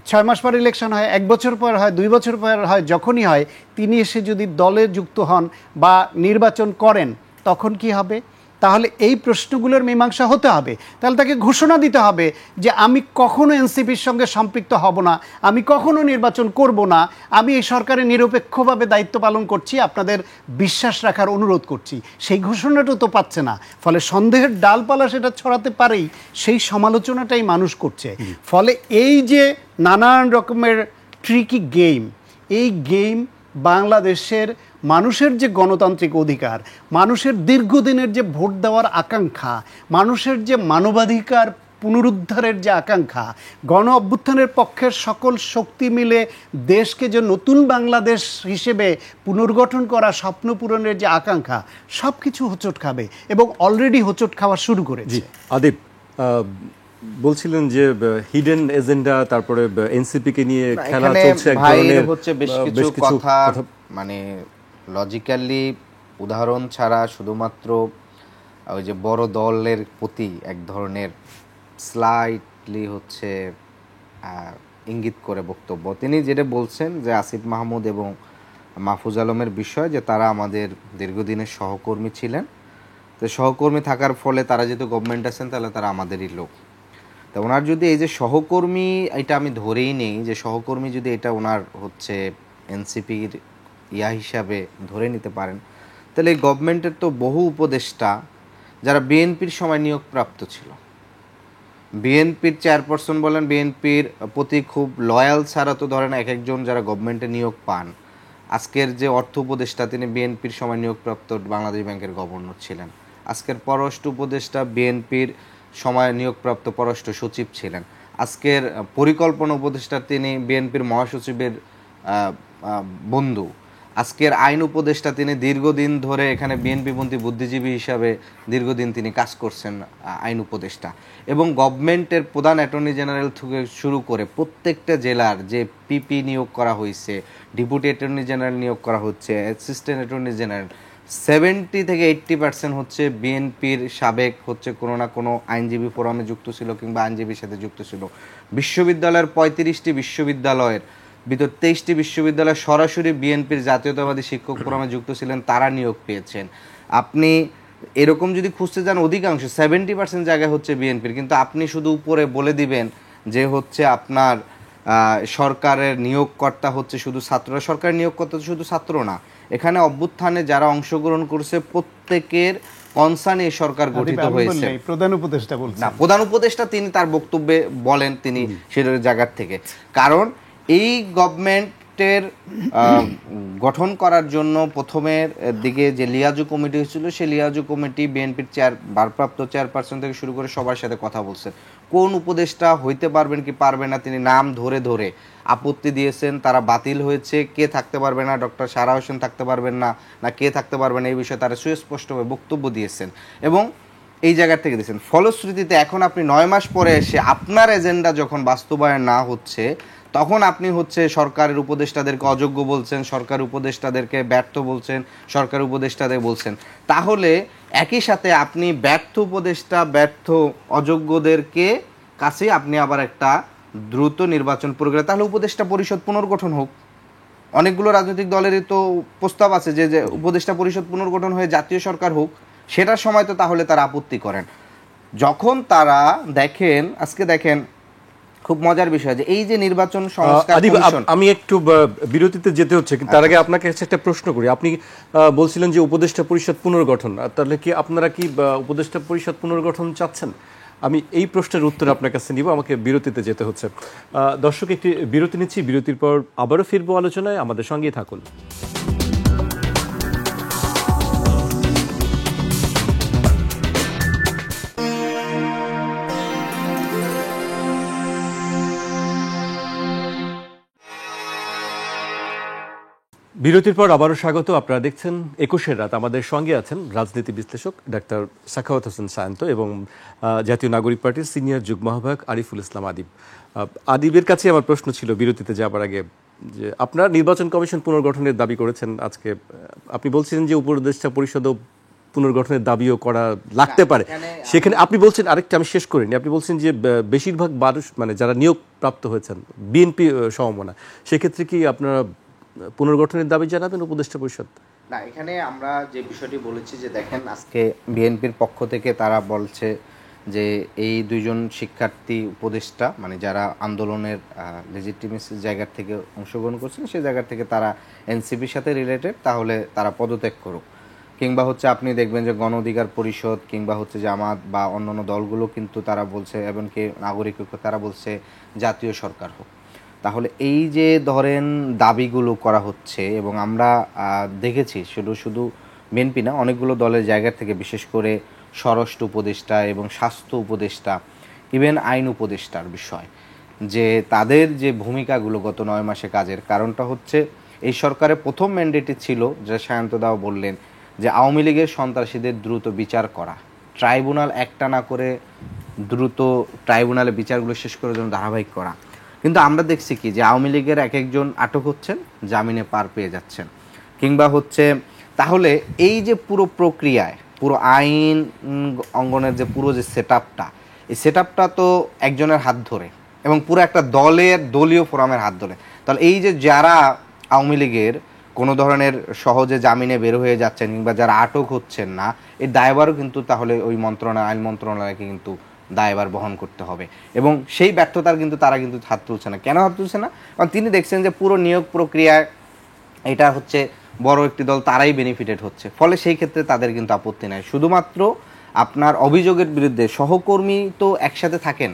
6 মাস পর ইলেকশন হয়, 1 বছর পর হয়, 2 বছর পর হয়, যখনই হয় তিনি এসে যদি দলে যুক্ত হন বা নির্বাচন করেন তখন কি হবে? তাহলে এই প্রশ্নগুলোর মীমাংসা হতে হবে। তাহলে তাকে ঘোষণা দিতে হবে যে আমি কখনো এনসিপির সঙ্গে সম্পৃক্ত হব না, আমি কখনো নির্বাচন করব না, আমি এই সরকারে নিরপেক্ষভাবে দায়িত্ব পালন করছি, আপনাদের বিশ্বাস রাখার অনুরোধ করছি। সেই ঘোষণাটা তো পাচ্ছে না, ফলে সন্দেহের ডালপালা সেটা ছড়াতে পারেই, সেই সমালোচনাটাই মানুষ করছে। ফলে এই যে নানান রকমের ট্রিকি গেম, এই গেম বাংলাদেশের মানুষের যে গণতান্ত্রিক অধিকার, মানুষের দীর্ঘদিনের যে ভোট দেওয়ার আকাঙ্ক্ষা, মানুষের যে মানবাধিকার পুনরুদ্ধারের যে আকাঙ্ক্ষা, গণ অভ্যুত্থানের পক্ষের সকল শক্তি মিলে দেশকে যে নতুন বাংলাদেশ হিসেবে পুনর্গঠন করা স্বপ্ন পূরণের যে আকাঙ্ক্ষা, সব কিছু হোঁচট খাবে এবং অলরেডি হোঁচট খাওয়া শুরু করেছে। আদিব বলছিলেন যে হিডেন এজেন্ডা, তারপরে এনসিপি-কে নিয়ে খেলা চলছে এক ধরনের, হচ্ছে বেশ কিছু কথা মানে লজিক্যালি উদাহরণ ছাড়া শুধুমাত্র ওই যে বড় দলের প্রতি এক ধরনের স্লাইটলি হচ্ছে ইঙ্গিত করে বক্তব্য। তিনি যেটা বলছেন যে আসিফ মাহমুদ এবং মাহফুজ আলমের বিষয়, যে তারা আমাদের দীর্ঘদিনের সহকর্মী ছিলেন, তো সহকর্মী থাকার ফলে তারা যেহেতু গভর্নমেন্ট আছেন তাহলে তারা আমাদেরই লোক। তো ওনার যদি এই যে সহকর্মী, এটা আমি ধরেই নেই যে সহকর্মী যদি এটা ওনার হচ্ছে এনসিপির হিসাবে ধরে নিতে পারেন, তাহলে এই গভর্নমেন্টের তো বহু উপদেষ্টা যারা বিএনপির সময় নিয়োগপ্রাপ্ত ছিল, বিএনপির চেয়ারপারসন বলেন, বিএনপির প্রতি খুব লয়াল ছাড়া তো ধরেন এক একজন যারা গভর্নমেন্টে নিয়োগ পান, আজকের যে অর্থ উপদেষ্টা তিনি বিএনপির সময় নিয়োগপ্রাপ্ত বাংলাদেশ ব্যাংকের গভর্নর ছিলেন, আজকের পররাষ্ট্র উপদেষ্টা বিএনপির সময় নিয়োগপ্রাপ্ত পররাষ্ট্র সচিব ছিলেন, আজকের পরিকল্পনা উপদেষ্টা তিনি বিএনপির মহাসচিবের বন্ধু, আজকের আইন উপদেষ্টা তিনি দীর্ঘদিন ধরে এখানে বিএনপিপন্থী বুদ্ধিজীবী হিসাবে দীর্ঘদিন তিনি কাজ করছেন আইন উপদেষ্টা, এবং গভর্নমেন্টের প্রধান অ্যাটর্নি জেনারেল থেকে শুরু করে প্রত্যেকটা জেলার যে পিপি নিয়োগ করা হয়েছে, ডেপুটি অ্যাটর্নি জেনারেল নিয়োগ করা হচ্ছে, অ্যাসিস্ট্যান্ট অ্যাটর্নি জেনারেল, 70 থেকে 80% হচ্ছে বিএনপির সাবেক হচ্ছে কোনো না কোনো আইনজীবী ফোরামে যুক্ত ছিল কিংবা আইনজীবীর সাথে যুক্ত ছিল। বিশ্ববিদ্যালয়ের 35টি বিশ্ববিদ্যালয়ের ভিতর 23টি বিশ্ববিদ্যালয় সরাসরি বিএনপির জাতীয়তাবাদী শিক্ষক ফোরামে যুক্ত ছিলেন, তারা নিয়োগ পেয়েছেন। আপনি এরকম যদি খুঁজতে যান অধিকাংশ 70% জায়গায় হচ্ছে বিএনপির, কিন্তু আপনি শুধু উপরে বলে দিবেন যে হচ্ছে আপনার সরকারের নিয়োগকর্তা হচ্ছে শুধু ছাত্ররা, সরকারের নিয়োগকর্তা শুধু ছাত্র না, এখানে অভ্যুত্থানে যারা অংশগ্রহণ করেছে প্রত্যেকের কনসার্নে এই সরকার গঠিত হয়েছে। প্রধান উপদেষ্টা বলছেন না, প্রধান উপদেষ্টা তিনি তার বক্তব্যে বলেন তিনি সেটার জায়গার থেকে, কারণ এই গভর্নমেন্টের গঠন করার জন্য প্রথমের দিকে যে লিয়াজু কমিটি হয়েছিল, সেই লিয়াজু কমিটি বিএনপির ভারপ্রাপ্ত চেয়ারপারসন থেকে শুরু করে সবার সাথে কথা বলছেন, কোন উপদেষ্টা হইতে পারবেন কি পারবে না তিনি নাম ধরে ধরে আপত্তি দিয়েছেন, তারা বাতিল হয়েছে, কে থাকতে পারবে না, ডক্টর সারা হোসেন থাকতে পারবেন না, না কে থাকতে পারবে না, এই বিষয়ে তারা সুস্পষ্টভাবে বক্তব্য দিয়েছেন এবং এই জায়গার থেকে দিয়েছেন। ফলশ্রুতিতে এখন আপনি 9 মাস পরে এসে আপনার এজেন্ডা যখন বাস্তবায়ন না হচ্ছে, তখন আপনি হচ্ছে সরকারের উপদেষ্টাদেরকে অযোগ্য বলছেন, সরকার উপদেষ্টাদেরকে ব্যর্থ বলছেন, সরকার উপদেষ্টাদের বলছেন। তাহলে একই সাথে আপনি ব্যর্থ উপদেষ্টা, ব্যর্থ অযোগ্যদেরকে কাছে আপনি আবার একটা দ্রুত নির্বাচন প্রক্রিয়া, তাহলে উপদেষ্টা পরিষদ পুনর্গঠন হোক। অনেকগুলো রাজনৈতিক দলেরই তো প্রস্তাব আছে যে উপদেষ্টা পরিষদ পুনর্গঠন হয়ে জাতীয় সরকার হোক, সেটার সময় তো তাহলে তারা আপত্তি করেন। যখন তারা দেখেন, আজকে দেখেন খুব মজার বিষয় যে এই যে নির্বাচন সংস্কার কমিশন, আমি একটু বিরতিতে যেতে হচ্ছে, কিন্তু তার আগে আপনাকে একটা প্রশ্ন করি। আপনি বলছিলেন যে উপদেষ্টা পরিষদ পুনর্গঠন, তাহলে কি আপনারা কি উপদেষ্টা পরিষদ পুনর্গঠন চাচ্ছেন? আমি এই প্রশ্নের উত্তর আপনার কাছে নিব, আমাকে বিরতিতে যেতে হচ্ছে। দর্শক, একটি বিরতি নিচ্ছি, বিরতির পর আবারও ফিরবো আলোচনায়, আমাদের সঙ্গেই থাকুন। বিরতির পর আবারও স্বাগত। আপনারা দেখছেন ২১-এর রাত। আমাদের সঙ্গে আছেন রাজনীতি বিশ্লেষক ডাক্তার সাখাওয়াত হোসেন সায়ন্ত এবং জাতীয় নাগরিক পার্টির সিনিয়র যুগ্ম আহ্বায়ক আরিফুল ইসলাম আদিব। আদিবের কাছে আমার প্রশ্ন ছিল বিরতিতে যাবার আগে, যে আপনারা নির্বাচন কমিশন পুনর্গঠনের দাবি করেছেন আজকে। আপনি বলছিলেন যে উপদেষ্টা পরিষদও পুনর্গঠনের দাবিও করা লাগতে পারে। সেখানে আপনি বলছেন, আরেকটা আমি শেষ করিনি, আপনি বলছেন যে বেশিরভাগ মানুষ মানে যারা নিয়োগ প্রাপ্ত হয়েছেন বিএনপি সমমনা, সেক্ষেত্রে কি আপনারা পুনর্গঠনের দাবি জানাবেন উপদেষ্টা পরিষদ? না, এখানে আমরা যে বিষয়টি বলেছি যে দেখেন, আজকে বিএনপির পক্ষ থেকে তারা বলছে যে এই দুইজন শিক্ষার্থী উপদেষ্টা মানে যারা আন্দোলনের লেজিটিমেসির জায়গা থেকে অংশগ্রহণ করছেন সেই জায়গা থেকে তারা এনসিপির সাথে রিলেটেড, তাহলে তারা পদত্যাগ করুক। কিংবা হচ্ছে আপনি দেখবেন যে গণ অধিকার পরিষদ কিংবা হচ্ছে জামাত বা অন্যান্য দলগুলো কিন্তু তারা বলছে, এমনকি নাগরিক ঐক্য তারা বলছে জাতীয় সরকার হোক। তাহলে এই যে ধরেন দাবিগুলো করা হচ্ছে, এবং আমরা দেখেছি শুধু বিএনপি না, অনেকগুলো দলের জায়গা থেকে, বিশেষ করে স্বরাষ্ট্র উপদেষ্টা এবং স্বাস্থ্য উপদেষ্টা, ইভেন আইন উপদেষ্টার বিষয়, যে তাদের যে ভূমিকাগুলো গত 9 মাসে কাজের কারণটা হচ্ছে এই সরকারের প্রথম ম্যান্ডেটই ছিল, যা সায়ন্তদাও বললেন, যে আওয়ামী লীগের সন্ত্রাসীদের দ্রুত বিচার করা, ট্রাইব্যুনাল একটা না করে দ্রুত ট্রাইব্যুনালে বিচারগুলো শেষ করে জন্য ধারাবাহিক করা। কিন্তু আমরা দেখছি কি যে আওয়ামী লীগের এক একজন আটক হচ্ছেন, জামিনে পার পেয়ে যাচ্ছেন, কিংবা হচ্ছে তাহলে এই যে পুরো প্রক্রিয়ায় পুরো আইন অঙ্গনের যে পুরো যে সেটআপটা, এই সেটআপটা তো একজনের হাত ধরে এবং পুরো একটা দলীয় ফোরামের হাত ধরে। তাহলে এই যে যারা আওয়ামী লীগের কোনো ধরনের সহজে জামিনে বের হয়ে যাচ্ছেন কিংবা যারা আটক হচ্ছেন না, এই দায়ভারও কিন্তু তাহলে ওই আইন মন্ত্রণালয়কে কিন্তু দায়ভার বহন করতে হবে। এবং সেই ব্যর্থতার কিন্তু তারা কিন্তু হাত তুলছে না। কেন হাত তুলছে না? কারণ তিনি দেখছেন যে পুরো নিয়োগ প্রক্রিয়ায় এটা হচ্ছে বড় একটি দল, তারাই বেনিফিটেড হচ্ছে, ফলে সেই ক্ষেত্রে তাদের কিন্তু আপত্তি নাই। শুধুমাত্র আপনার অভিযোগের বিরুদ্ধে সহকর্মী তো একসাথে থাকেন,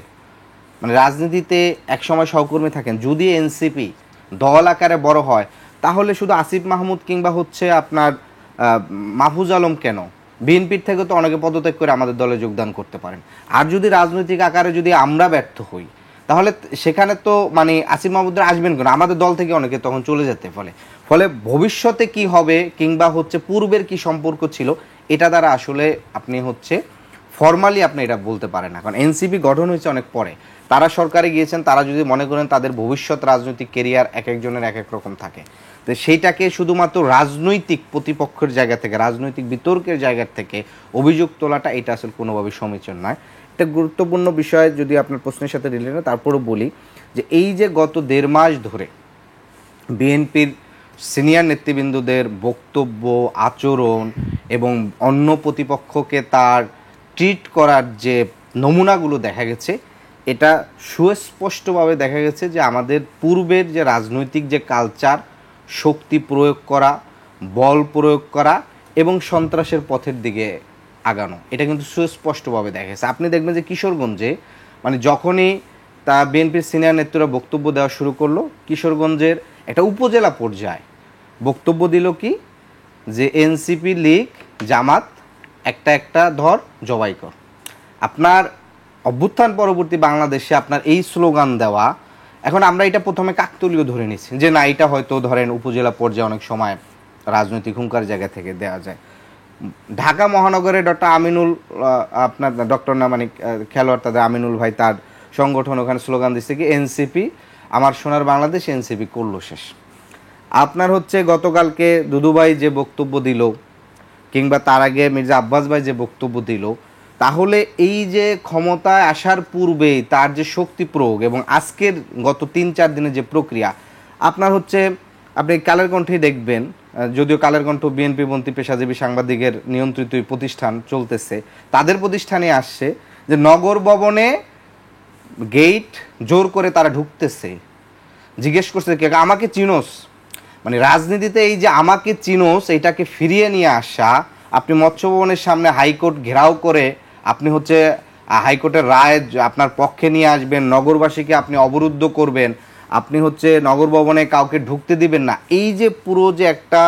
মানে রাজনীতিতে একসময় সহকর্মী থাকেন। যদি এনসিপি দল আকারে বড় হয়, তাহলে শুধু আসিফ মাহমুদ কিংবা হচ্ছে আপনার মাহফুজ আলম কেন, বিএনপির থেকে তো অনেকে পদত্যাগ করে আমাদের দলে যোগদান করতে পারেন। আর যদি রাজনৈতিক আকারে যদি আমরা ব্যর্থ হই, তাহলে সেখানে তো মানে আসিফ মাহমুদরা আসবেন কেন, আমাদের দল থেকে অনেকে তখন চলে যেতে ফলে ভবিষ্যতে কি হবে কিংবা হচ্ছে পূর্বের কি সম্পর্ক ছিল, এটা দ্বারা আসলে আপনি হচ্ছে ফর্মালি আপনি এটা বলতে পারেন না। কারণ এনসিপি গঠন হয়েছে অনেক পরে, তারা সরকারে গিয়েছেন, তারা যদি মনে করেন তাদের ভবিষ্যৎ রাজনৈতিক কেরিয়ার এক একজনের এক এক রকম থাকে, তো সেইটাকে শুধুমাত্র রাজনৈতিক প্রতিপক্ষের জায়গা থেকে, রাজনৈতিক বিতর্কের জায়গা থেকে অভিযোগ তোলাটা এটা আসলে কোনোভাবেই সমীচীন নয়। একটা গুরুত্বপূর্ণ বিষয় যদি আপনার প্রশ্নের সাথে রিলেটেড, তারপরেও বলি যে এই যে গত 1.5 মাস ধরে বিএনপির সিনিয়র নেতৃবৃন্দদের বক্তব্য, আচরণ এবং অন্য প্রতিপক্ষকে তার ট্রিট করার যে নমুনাগুলো দেখা গেছে, এটা সুস্পষ্টভাবে দেখা গেছে যে আমাদের পূর্বের যে রাজনৈতিক যে কালচার, শক্তি প্রয়োগ করা, বল প্রয়োগ করা এবং সন্ত্রাসের পথের দিকে আগানো, এটা কিন্তু সুস্পষ্টভাবে দেখা গেছে। আপনি দেখবেন যে কিশোরগঞ্জে মানে যখনই তা বিএনপির সিনিয়র নেতৃত্বরা বক্তব্য দেওয়া শুরু করলো, কিশোরগঞ্জের একটা উপজেলা পর্যায়ে বক্তব্য দিল কি যে এনসিপি, লীগ, জামাত একটা ধর জবাই কর। আপনার অভ্যুত্থান পরবর্তী বাংলাদেশে আপনার এই স্লোগান দেওয়া, এখন আমরা এটা প্রথমে কাকতলীয় ধরে নিচ্ছি যে না, এটা হয়তো ধরেন উপজেলা পর্যায়ে অনেক সময় রাজনৈতিক হুঙ্কার জায়গা থেকে দেওয়া যায়। ঢাকা মহানগরে ডক্টর আমিনুল, আপনার ডক্টর না মানে খেলোয়াড় তাদের আমিনুল ভাই, তার সংগঠন ওখানে স্লোগান দিচ্ছে কি এনসিপি আমার সোনার বাংলাদেশ, এনসিপি করলো শেষ। আপনার হচ্ছে গতকালকে দুদুভাই যে বক্তব্য দিল কিংবা তার আগে মির্জা আব্বাস ভাই যে বক্তব্য দিল, তাহলে এই যে ক্ষমতায় আসার পূর্বেই তার যে শক্তি প্রয়োগ এবং আজকের গত 3-4 দিনের যে প্রক্রিয়া, আপনার হচ্ছে আপনি কালের কণ্ঠেই দেখবেন, যদিও কালের কণ্ঠ বিএনপি পন্থী পেশাজীবী সাংবাদিকের নিয়ন্ত্রিত প্রতিষ্ঠান চলতেছে, তাদের প্রতিষ্ঠানে আসছে যে নগর ভবনে গেট জোর করে তারা ঢুকতেছে, জিজ্ঞেস করছে কে আমাকে চিনোস, মানে রাজনীতিতে এই যে আমাকে চিনোস এটাকে ফিরিয়ে নিয়ে আসা। আপনি মৎস্য ভবনের সামনে হাইকোর্ট ঘেরাও করে আপনি হচ্ছে হাইকোর্টের রায় আপনার পক্ষে নিয়ে আসবেন, নগরবাসীকে আপনি অবরুদ্ধ করবেন, আপনি হচ্ছে নগর ভবনে কাউকে ঢুকতে দিবেন না। এই যে পুরো যে একটা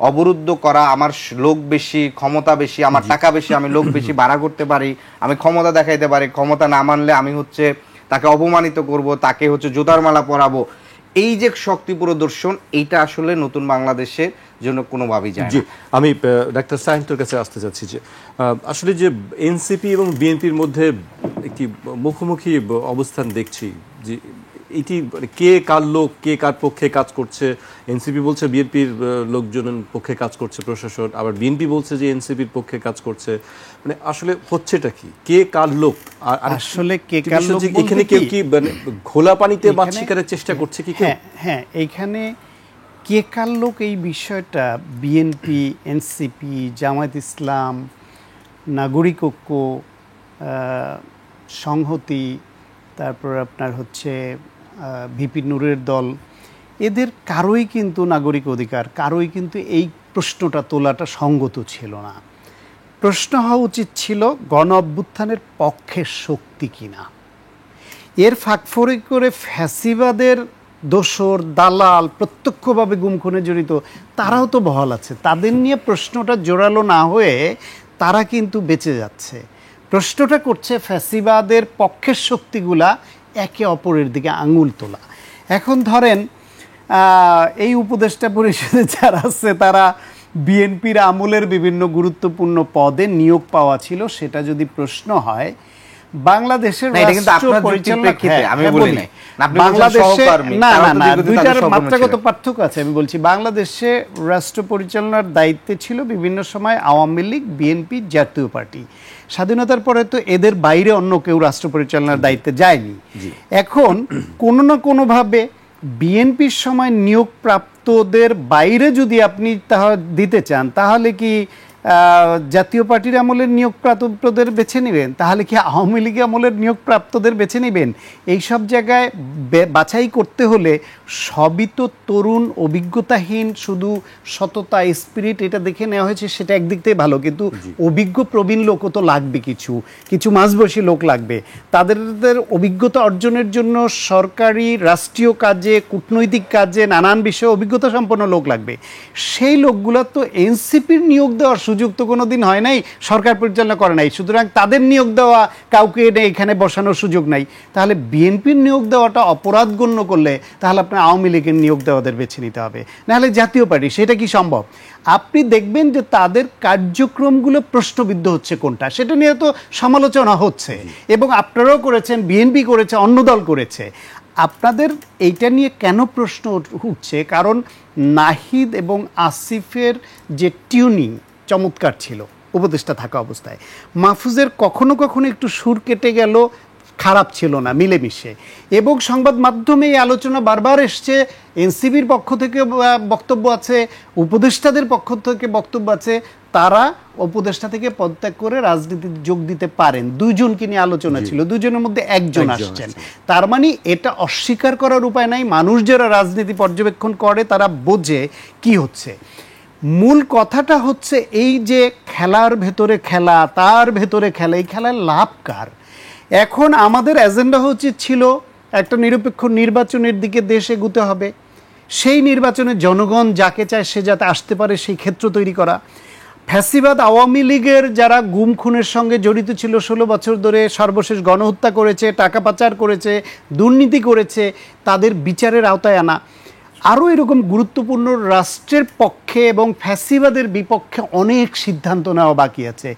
অবরুদ্ধ করা, আমার লোক বেশি, ক্ষমতা বেশি, আমার টাকা বেশি, আমি লোক বেশি ভাড়া করতে পারি, আমি ক্ষমতা দেখাইতে পারি, ক্ষমতা না মানলে আমি হচ্ছে তাকে অপমানিত করব, তাকে হচ্ছে জুতার মালা পরাবো, এই যে শক্তি প্রদর্শন, এইটা আসলে নতুন বাংলাদেশের জন্য কোনোভাবেই যায় জি, না। আমি ডাক্তার সায়েন্তের কাছে আসতে চাচ্ছি যে আসলে যে এনসিপি এবং বিএনপির মধ্যে একটি মুখোমুখি অবস্থান দেখছি, যে এটি কে কার লোক, কে কার পক্ষে কাজ করছে। এনসিপি বলছে বিএনপির লোকজনের পক্ষে কাজ করছে প্রশাসন, আবার বিএনপি বলছে যে এনসিপির পক্ষে কাজ করছে। মানে আসলে হচ্ছেটা কি, কে কার লোক? আর আসলে কে কার লোক এখানে কেউ কি মানে ঘোলা পানিতে মাছ শিকারের চেষ্টা করছে কি? হ্যাঁ হ্যাঁ, এইখানে কে কার লোক এই বিষয়টা বিএনপি, এনসিপি, জামায়াত ইসলাম, নাগরিক ঐক্য, সংহতি, তারপর আপনার হচ্ছে ভিপি নূরের দল, এদের কারোই কিন্তু নাগরিক অধিকার, কারোই কিন্তু এই প্রশ্নটা তোলাটা সঙ্গত ছিল না। প্রশ্ন হওয়া উচিত ছিল গণ অভ্যুত্থানের পক্ষের শক্তি কিনা। এর ফাঁকফোড়ে করে ফ্যাসিবাদের দোসর, দালাল, প্রত্যক্ষভাবে গুমখুনে জড়িত তারাও তো বহাল আছে। তাদের নিয়ে প্রশ্নটা জোরালো না হয়ে তারা কিন্তু বেঁচে যাচ্ছে। প্রশ্নটা করছে ফ্যাসিবাদের পক্ষের শক্তিগুলা একে অপরের দিকে আঙুল তোলা। এখন ধরেন এই উপদেষ্টা পরিষদে যারা আছে তারা বিএনপির আমলের বিভিন্ন গুরুত্বপূর্ণ পদে নিয়োগ পাওয়া ছিল, সেটা যদি প্রশ্ন হয় বাংলাদেশের দুইটার মাত্রাগত পার্থক্য আছে। আমি বলছি বাংলাদেশে রাষ্ট্র পরিচালনার দায়িত্বে ছিল বিভিন্ন সময় আওয়ামী লীগ, বিএনপি, জাতীয় পার্টি। স্বাধীনতার পরে তো এদের বাইরে অন্য কেউ রাষ্ট্র পরিচালনার দায়িত্বে যায়নি। এখন কোনো না কোনোভাবে বিএনপির সময় নিয়োগপ্রাপ্তদের বাইরে যদি আপনি দিতে চান, তাহলে কি জাতীয় পার্টির আমলের নিয়োগপ্রাপ্তদের বেছে নেবেন? তাহলে কি আওয়ামী লীগ আমলের নিয়োগপ্রাপ্তদের বেছে নেবেন? এই সব জায়গায় বাছাই করতে হলে সবই তো তরুণ, অভিজ্ঞতাহীন, শুধু সততা, স্পিরিট এটা দেখে নেওয়া হয়েছে, সেটা একদিক থেকে ভালো। কিন্তু অভিজ্ঞ প্রবীণ লোকও তো লাগবে, কিছু মাঝবয়সী লোক লাগবে। তাদের অভিজ্ঞতা অর্জনের জন্য সরকারি রাষ্ট্রীয় কাজে, কূটনৈতিক কাজে, নানান বিষয়ে অভিজ্ঞতা সম্পন্ন লোক লাগবে। সেই লোকগুলো তো এনসিপির নিয়োগ দেওয়ার সুযোগ তো কোনোদিন হয় নাই, সরকার পরিচালনা করে নাই। সুতরাং তাদের নিয়োগ দেওয়া কাউকে এখানে বসানোর সুযোগ নাই। তাহলে বিএনপির নিয়োগ দেওয়াটা অপরাধ গণ্য করলে তাহলে আপনার আওয়ামী লীগের নিয়োগ দেওয়াদের বেছে নিতে হবে, নাহলে জাতীয় পার্টি। সেটা কি সম্ভব? আপনি দেখবেন যে তাদের কার্যক্রমগুলো প্রশ্নবিদ্ধ হচ্ছে কোনটা, সেটা নিয়ে তো সমালোচনা হচ্ছে, এবং আপনারাও করেছেন, বিএনপি করেছে, অন্য দল করেছে। আপনাদের এইটা নিয়ে কেন প্রশ্ন উঠছে? কারণ নাহিদ এবং আসিফের যে টিউনিং চমৎকার ছিল উপদেষ্টা থাকা অবস্থায়। মাহফুজের কখনো কখনো একটু সুর কেটে গেল, খারাপ ছিল না, মিলেমিশে। এবং সংবাদ মাধ্যমে এই আলোচনা বারবার এসছে, এনসিপির পক্ষ থেকে বক্তব্য আছে, উপদেষ্টাদের পক্ষ থেকে বক্তব্য আছে, তারা উপদেষ্টা থেকে পদত্যাগ করে রাজনীতিতে যোগ দিতে পারেন। দুইজনকে নিয়ে আলোচনা ছিল, দুজনের মধ্যে একজন আসছেন। তার মানে এটা অস্বীকার করার উপায় নাই। মানুষ যারা রাজনীতি পর্যবেক্ষণ করে তারা বোঝে কি হচ্ছে। মূল কথাটা হচ্ছে এই যে খেলার ভেতরে খেলা, তার ভেতরে খেলা, এই খেলার লাভ কার? এখন আমাদের এজেন্ডা উচিত ছিল একটা নিরপেক্ষ নির্বাচনের দিকে দেশ এগুতে হবে। সেই নির্বাচনে জনগণ যাকে চায় সে যাতে আসতে পারে সেই ক্ষেত্র তৈরি করা। ফ্যাসিবাদ আওয়ামী লীগের যারা গুম খুনের সঙ্গে জড়িত ছিল 16 বছর ধরে, সর্বশেষ গণহত্যা করেছে, টাকা পাচার করেছে, দুর্নীতি করেছে, তাদের বিচারের আওতায় আনা। আরও এরকম গুরুত্বপূর্ণ রাষ্ট্রের পক্ষে এবং ফ্যাসিবাদের বিপক্ষে অনেক সিদ্ধান্ত নেওয়া বাকি আছে।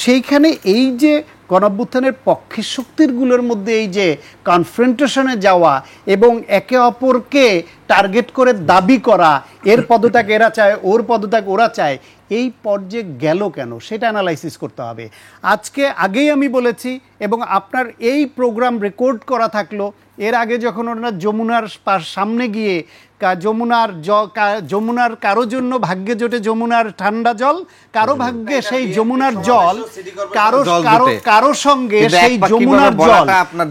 সেইখানে এই যে গণঅভ্যুত্থানের পক্ষের শক্তিগুলোর মধ্যে এই যে কনফ্রন্টেশনে যাওয়া এবং একে অপরকে টার্গেট করে দাবি করা, এর পদত্যাগ এরা চায়, ওর পদত্যাগ ওরা চায়, এই পর্যায়ে গেল কেন সেটা অ্যানালাইসিস করতে হবে। আজকে আগেই আমি বলেছি, এবং আপনার এই প্রোগ্রাম রেকর্ড করা থাকলো, এর আগে যখন ওনারা যমুনার সামনে গিয়ে যমুনার কারো জন্য ভাগ্যে জোটে যমুনার ঠান্ডা জল, কারো ভাগ্যে সেই যমুনার জল, কারো সঙ্গে সেই যমুনার জল,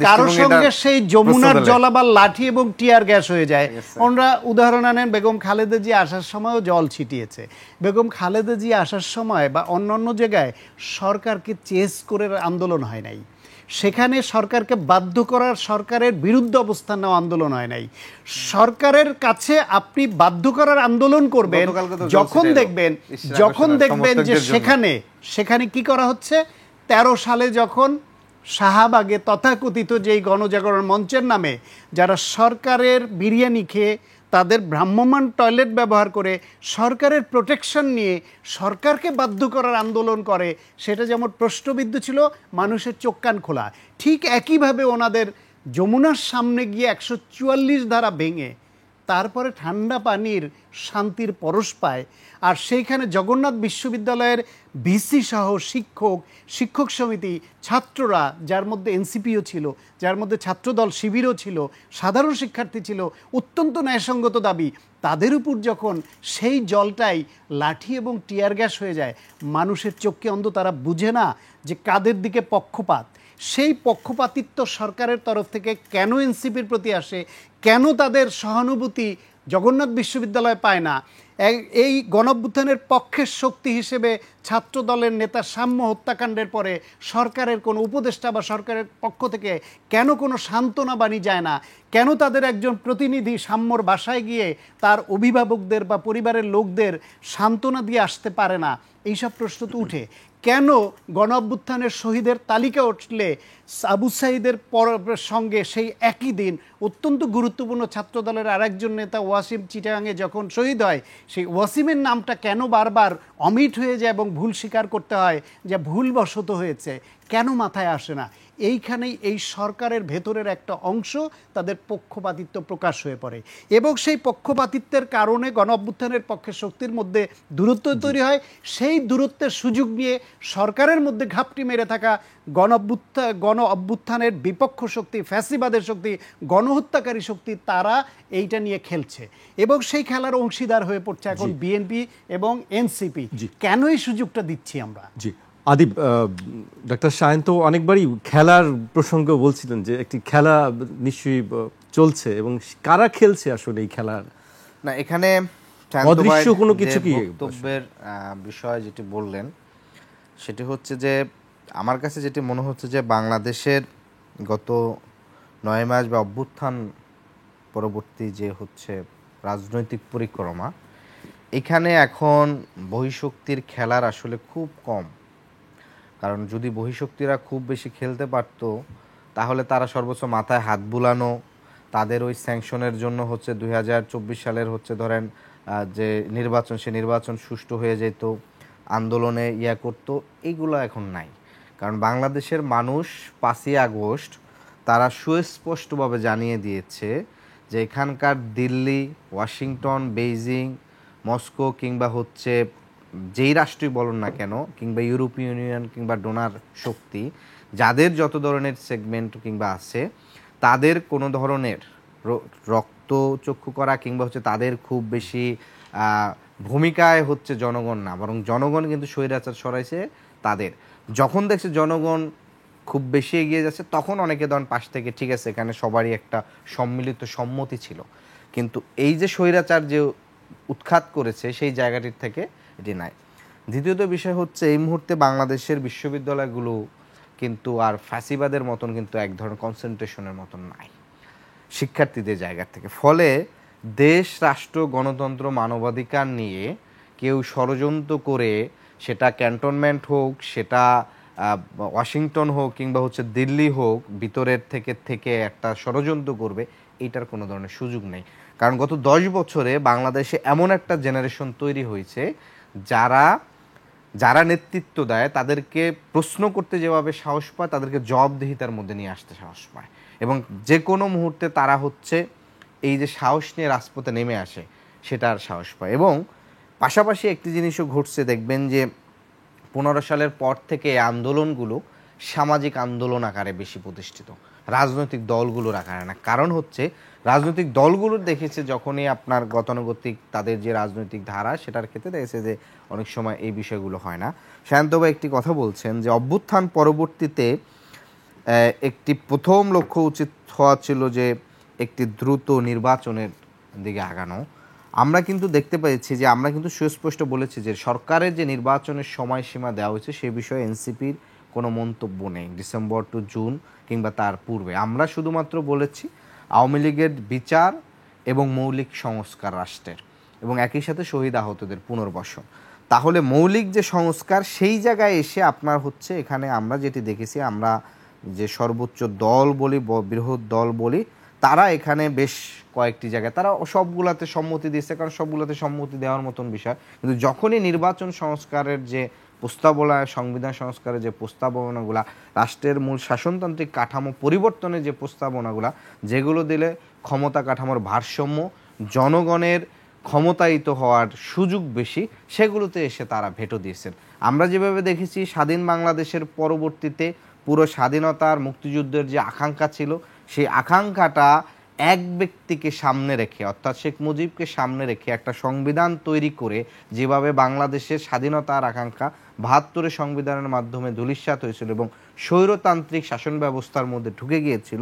কারো সঙ্গে সেই যমুনার জল আবার লাঠি এবং টিয়ার গ্যাস হয়ে যায়। ওনারা উদাহরণ আনেন, বেগম খালেদা জিয়া আসার সময়ও জল ছিটিয়েছে। বেগম খালেদা জিয়া আসার সময় বা অন্যান্য জায়গায় সরকারকে চেস করে আন্দোলন হয় নাই, সেখানে সরকারকে বাধ্য করার, সরকারের বিরুদ্ধে অবস্থান নেওয়া আন্দোলন হয় নাই। সরকারের কাছে আপনি বাধ্য করার আন্দোলন করবেন যখন দেখবেন যে সেখানে কি করা হচ্ছে। 13 সালে যখন শাহবাগে তথাকথিত যেই গণজাগরণ মঞ্চের নামে যারা সরকারের বিরিয়ানি খেয়ে তাদের ভ্রাম্যমাণ টয়লেট ব্যবহার করে সরকারের প্রোটেকশন নিয়ে সরকারকে বাধ্য করার আন্দোলন করে, সেটা যেমন প্রশ্নবিদ্ধ ছিল, মানুষের চোখ কান খোলা। ঠিক একইভাবে ওনাদের যমুনার সামনে গিয়ে 144 ধারা ভেঙে তারপরে ঠান্ডা পানির শান্তির পরশ পায়। আর সেইখানে জগন্নাথ বিশ্ববিদ্যালয়ের ভিসি সহ শিক্ষক সমিতি, ছাত্ররা, যার মধ্যে এনসিপিও ছিল, যার মধ্যে ছাত্রদল শিবিরও ছিল, সাধারণ শিক্ষার্থী ছিল, অত্যন্ত ন্যায়সঙ্গত দাবি, তাদের উপর যখন সেই জলটাই লাঠি এবং টিয়ার গ্যাস হয়ে যায়, মানুষের চোখকে অন্ধ, তারা বুঝে না যে কাদের দিকে পক্ষপাত। সেই পক্ষপাতিত্ব সরকারের তরফ থেকে কেন এনসিপির প্রতি আসে, কেন তাদের সহানুভূতি জগন্নাথ বিশ্ববিদ্যালয় পায় না, এই গণঅভ্যুত্থানের পক্ষের শক্তি হিসেবে ছাত্র দলের নেতা সাম্য হত্যাকাণ্ডের পরে সরকারের কোনো উপদেষ্টা বা সরকারের পক্ষ থেকে কেন কোনো সান্ত্বনা বাণী যায় না, কেন তাদের একজন প্রতিনিধি সাম্যর বাসায় গিয়ে তার অভিভাবকদের বা পরিবারের লোকদের সান্ত্বনা দিয়ে আসতে পারে না, এইসব প্রশ্ন তো উঠে। কেন গণঅভ্যুত্থানের শহীদের তালিকা উঠলে আবু সাঈদের সঙ্গে সেই একই দিন অত্যন্ত গুরুত্বপূর্ণ ছাত্রদলের আরেকজন নেতা ওয়াসিম চিটাগাঙে যখন শহীদ হয়, সেই ওয়াসিমের নামটা কেন বারবার অমিট হয়ে যায় এবং ভুল স্বীকার করতে হয় যে ভুলবশত হয়েছে, কেন মাথায় আসে না? এইখানেই এই সরকারের ভেতরের একটা অংশ তাদের পক্ষপাতিত্ব প্রকাশ হয়ে পড়ে এবং সেই পক্ষপাতিত্বের কারণে গণঅভ্যুত্থানের পক্ষে শক্তির মধ্যে দূরত্ব তৈরি হয়। সেই দূরত্বের সুযোগ নিয়ে সরকারের মধ্যে ঘাপটি মেরে থাকা গণ অভ্যুত্থানের বিপক্ষ শক্তি, ফ্যাসিবাদের শক্তি, গণহত্যাকারী শক্তি, তারা এইটা নিয়ে খেলছে এবং সেই খেলার অংশীদার হয়ে পড়ছে এখন বিএনপি এবং এনসিপি। কেন এই সুযোগটা দিচ্ছি আমরা? জি আদিব, ডক্টর সায়ন্ত অনেকবারই খেলার প্রসঙ্গ বলছিলেন যে একটি খেলা নিশ্চয়ই চলছে এবং কারা খেলছে আসলে এই খেলার? না, এখানে অদৃশ্য কোনো কিছু কি বক্তব্যের বিষয় যেটি বললেন সেটি হচ্ছে যে আমার কাছে যেটি মনে হচ্ছে যে বাংলাদেশের গত 9 মাস বা অভ্যুত্থান পরবর্তী যে হচ্ছে রাজনৈতিক পরিক্রমা, এখানে এখন বহিঃশক্তির খেলার আসলে খুব কম। কারণ যদি বহিঃশক্তিরা খুব বেশি খেলতে পারতো তাহলে তারা সর্বোচ্চ মাথায় হাত বুলানো, তাদের ওই স্যাংশনের জন্য হচ্ছে 2024 সালের হচ্ছে ধরেন যে নির্বাচন, সে নির্বাচন সুষ্ঠু হয়ে যেত, আন্দোলনে করতো, এইগুলো এখন নাই। কারণ বাংলাদেশের মানুষ 5ই আগস্ট তারা সুস্পষ্টভাবে জানিয়ে দিয়েছে যে এখানকার দিল্লি, ওয়াশিংটন, বেইজিং, মস্কো কিংবা হচ্ছে যেই রাষ্ট্রই বলুন না কেন, কিংবা ইউরোপীয় ইউনিয়ন কিংবা ডোনার শক্তি, যাদের যত ধরনের সেগমেন্ট কিংবা আছে, তাদের কোনো ধরনের রক্তচক্ষু করা কিংবা হচ্ছে তাদের খুব বেশি ভূমিকায় হচ্ছে জনগণ না, বরং জনগণ কিন্তু স্বৈরাচার সরাইছে তাদের। যখন দেখছে জনগণ খুব বেশি এগিয়ে যাচ্ছে তখন অনেকে ধরেন পাশ থেকে ঠিক আছে এখানে সবারই একটা সম্মিলিত সম্মতি ছিল, কিন্তু এই যে স্বৈরাচার যে উৎখাত করেছে সেই জায়গাটির থেকে এটি নাই। দ্বিতীয়ত বিষয় হচ্ছে এই মুহূর্তে বাংলাদেশের বিশ্ববিদ্যালয়গুলো কিন্তু আর ফ্যাসিবাদের মতন কিন্তু এক ধরনের কনসেন্ট্রেশনের মতন নাই শিক্ষার্থীদের জায়গা থেকে। ফলে দেশ, রাষ্ট্র, গণতন্ত্র, মানবাধিকার নিয়ে কেউ ষড়যন্ত্র করে, সেটা ক্যান্টনমেন্ট হোক, সেটা ওয়াশিংটন হোক কিংবা হচ্ছে দিল্লি হোক, ভিতরের থেকে একটা ষড়যন্ত্র করবে, এইটার কোনো ধরনের সুযোগ নেই। কারণ গত 10 বছরে বাংলাদেশে এমন একটা জেনারেশন তৈরি হয়েছে যারা নেতৃত্ব দেয় তাদেরকে প্রশ্ন করতে যেভাবে সাহস পায়, তাদেরকে জবাবদিহিতার মধ্যে নিয়ে আসতে সাহস পায় এবং যে কোনো মুহূর্তে তারা হচ্ছে এই যে সাহস নিয়ে রাজপথে নেমে আসে সেটার সাহস পায়। এবং পাশাপাশি একটি জিনিসও ঘটছে, দেখবেন যে 15 সালের পর থেকে এই আন্দোলনগুলো সামাজিক আন্দোলন আকারে বেশি প্রতিষ্ঠিত, রাজনৈতিক দলগুলোর আকারে না। কারণ হচ্ছে রাজনৈতিক দলগুলোর দেখেছে যখনই আপনার গতানুগতিক তাদের যে রাজনৈতিক ধারা, সেটার ক্ষেত্রে দেখেছে যে অনেক সময় এই বিষয়গুলো হয় না। শান্ত ভাই একটি কথা বলছেন যে অভ্যুত্থান পরবর্তীতে একটি প্রথম লক্ষ্য উচিত হওয়া ছিল যে একটি দ্রুত নির্বাচনের দিকে আগানো। আমরা কিন্তু দেখতে পেয়েছি যে আমরা কিন্তু সুস্পষ্ট বলেছি যে সরকারের যে নির্বাচনের সময়সীমা দেওয়া হয়েছে সে বিষয়ে এনসিপির কোনো মন্তব্য নেই, ডিসেম্বর টু জুন কিংবা তার পূর্বে। আমরা শুধুমাত্র বলেছি আওয়ামী লীগের বিচার এবং মৌলিক সংস্কার রাষ্ট্রের, এবং একই সাথে শহীদ আহতদের পুনর্বাসন। তাহলে মৌলিক যে সংস্কার সেই জায়গায় এসে আপনার হচ্ছে এখানে আমরা যেটি দেখেছি, আমরা যে সর্বোচ্চ দল বলি, বৃহৎ দল বলি, তারা এখানে বেশ কয়েকটি জায়গায় তারা সবগুলাতে সম্মতি দিয়েছে, কারণ সবগুলাতে সম্মতি দেওয়ার মতন বিষয়। কিন্তু যখনই নির্বাচন সংস্কারের যে প্রস্তাবনা, সংবিধান সংস্কারের যে প্রস্তাবনাগুলা, রাষ্ট্রের মূল শাসনতান্ত্রিক কাঠামো পরিবর্তনের যে প্রস্তাবনাগুলা, যেগুলো দিলে ক্ষমতা কাঠামোর ভারসাম্য, জনগণের ক্ষমতায়িত হওয়ার সুযোগ বেশি, সেগুলোতে এসে তারা ভেটো দিয়েছেন। আমরা যেভাবে দেখেছি স্বাধীন বাংলাদেশের পরবর্তীতে পুরো স্বাধীনতার মুক্তিযুদ্ধের যে আকাঙ্ক্ষা ছিল, সেই আকাঙ্ক্ষাটা এক ব্যক্তিকে সামনে রেখে, অর্থাৎ শেখ মুজিবকে সামনে রেখে একটা সংবিধান তৈরি করে যেভাবে বাংলাদেশের স্বাধীনতার আকাঙ্ক্ষা ৭২ সংবিধানের মাধ্যমে ধূলিসাৎ হয়েছিল এবং স্বৈরতান্ত্রিক শাসন ব্যবস্থার মধ্যে ঢুকে গিয়েছিল,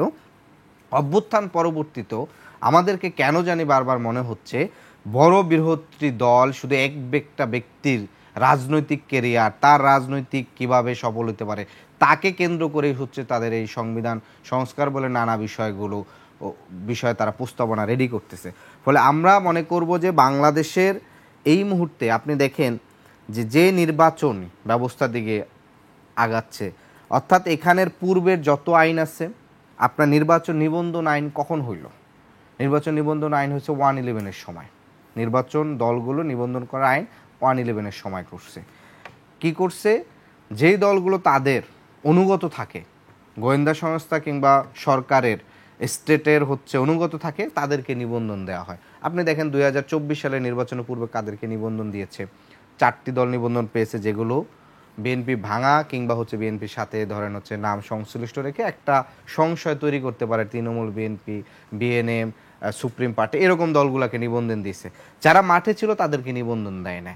অভ্যুত্থান পরবর্তীতেও আমাদেরকে কেন জানি বারবার মনে হচ্ছে বড় বৃহত্তর দল শুধু একটা ব্যক্তির রাজনৈতিক কেরিয়ার, তার রাজনৈতিক কিভাবে সফল হতে পারে, তাকে কেন্দ্র করেই হচ্ছে তাদের এই সংবিধান সংস্কার বলে নানা বিষয়ে তারা প্রস্তাবনা রেডি করতেছে। ফলে আমরা মনে করব যে বাংলাদেশের এই মুহূর্তে আপনি দেখেন যে নির্বাচন ব্যবস্থার দিকে আগাচ্ছে, অর্থাৎ এখানের পূর্বের যত আইন আছে, আপনার নির্বাচন নিবন্ধন আইন কখন হইল? নির্বাচন নিবন্ধন আইন হচ্ছে 111-এর সময়। নির্বাচন দলগুলো নিবন্ধন করা আইন 111-এর সময় করছে। কি করছে? যেই দলগুলো তাদের অনুগত থাকে, গোয়েন্দা সংস্থা কিংবা সরকারের স্টেটের হচ্ছে অনুগত থাকে, তাদেরকে নিবন্ধন দেওয়া হয়। আপনি দেখেন 2024 সালের নির্বাচনের পূর্বে কাদেরকে নিবন্ধন দিয়েছে? 4টি দল নিবন্ধন পেয়েছে, যেগুলো বিএনপি ভাঙা কিংবা হচ্ছে বিএনপির সাথে ধরেন হচ্ছে নাম সংশ্লিষ্ট রেখে একটা সংশয় তৈরি করতে পারে, Trinamool, BNP, BNM, supreme party, এরকম দলগুলোকে নিবন্ধন দিয়েছে। যারা মাঠে ছিল তাদেরকে নিবন্ধন দেয় না।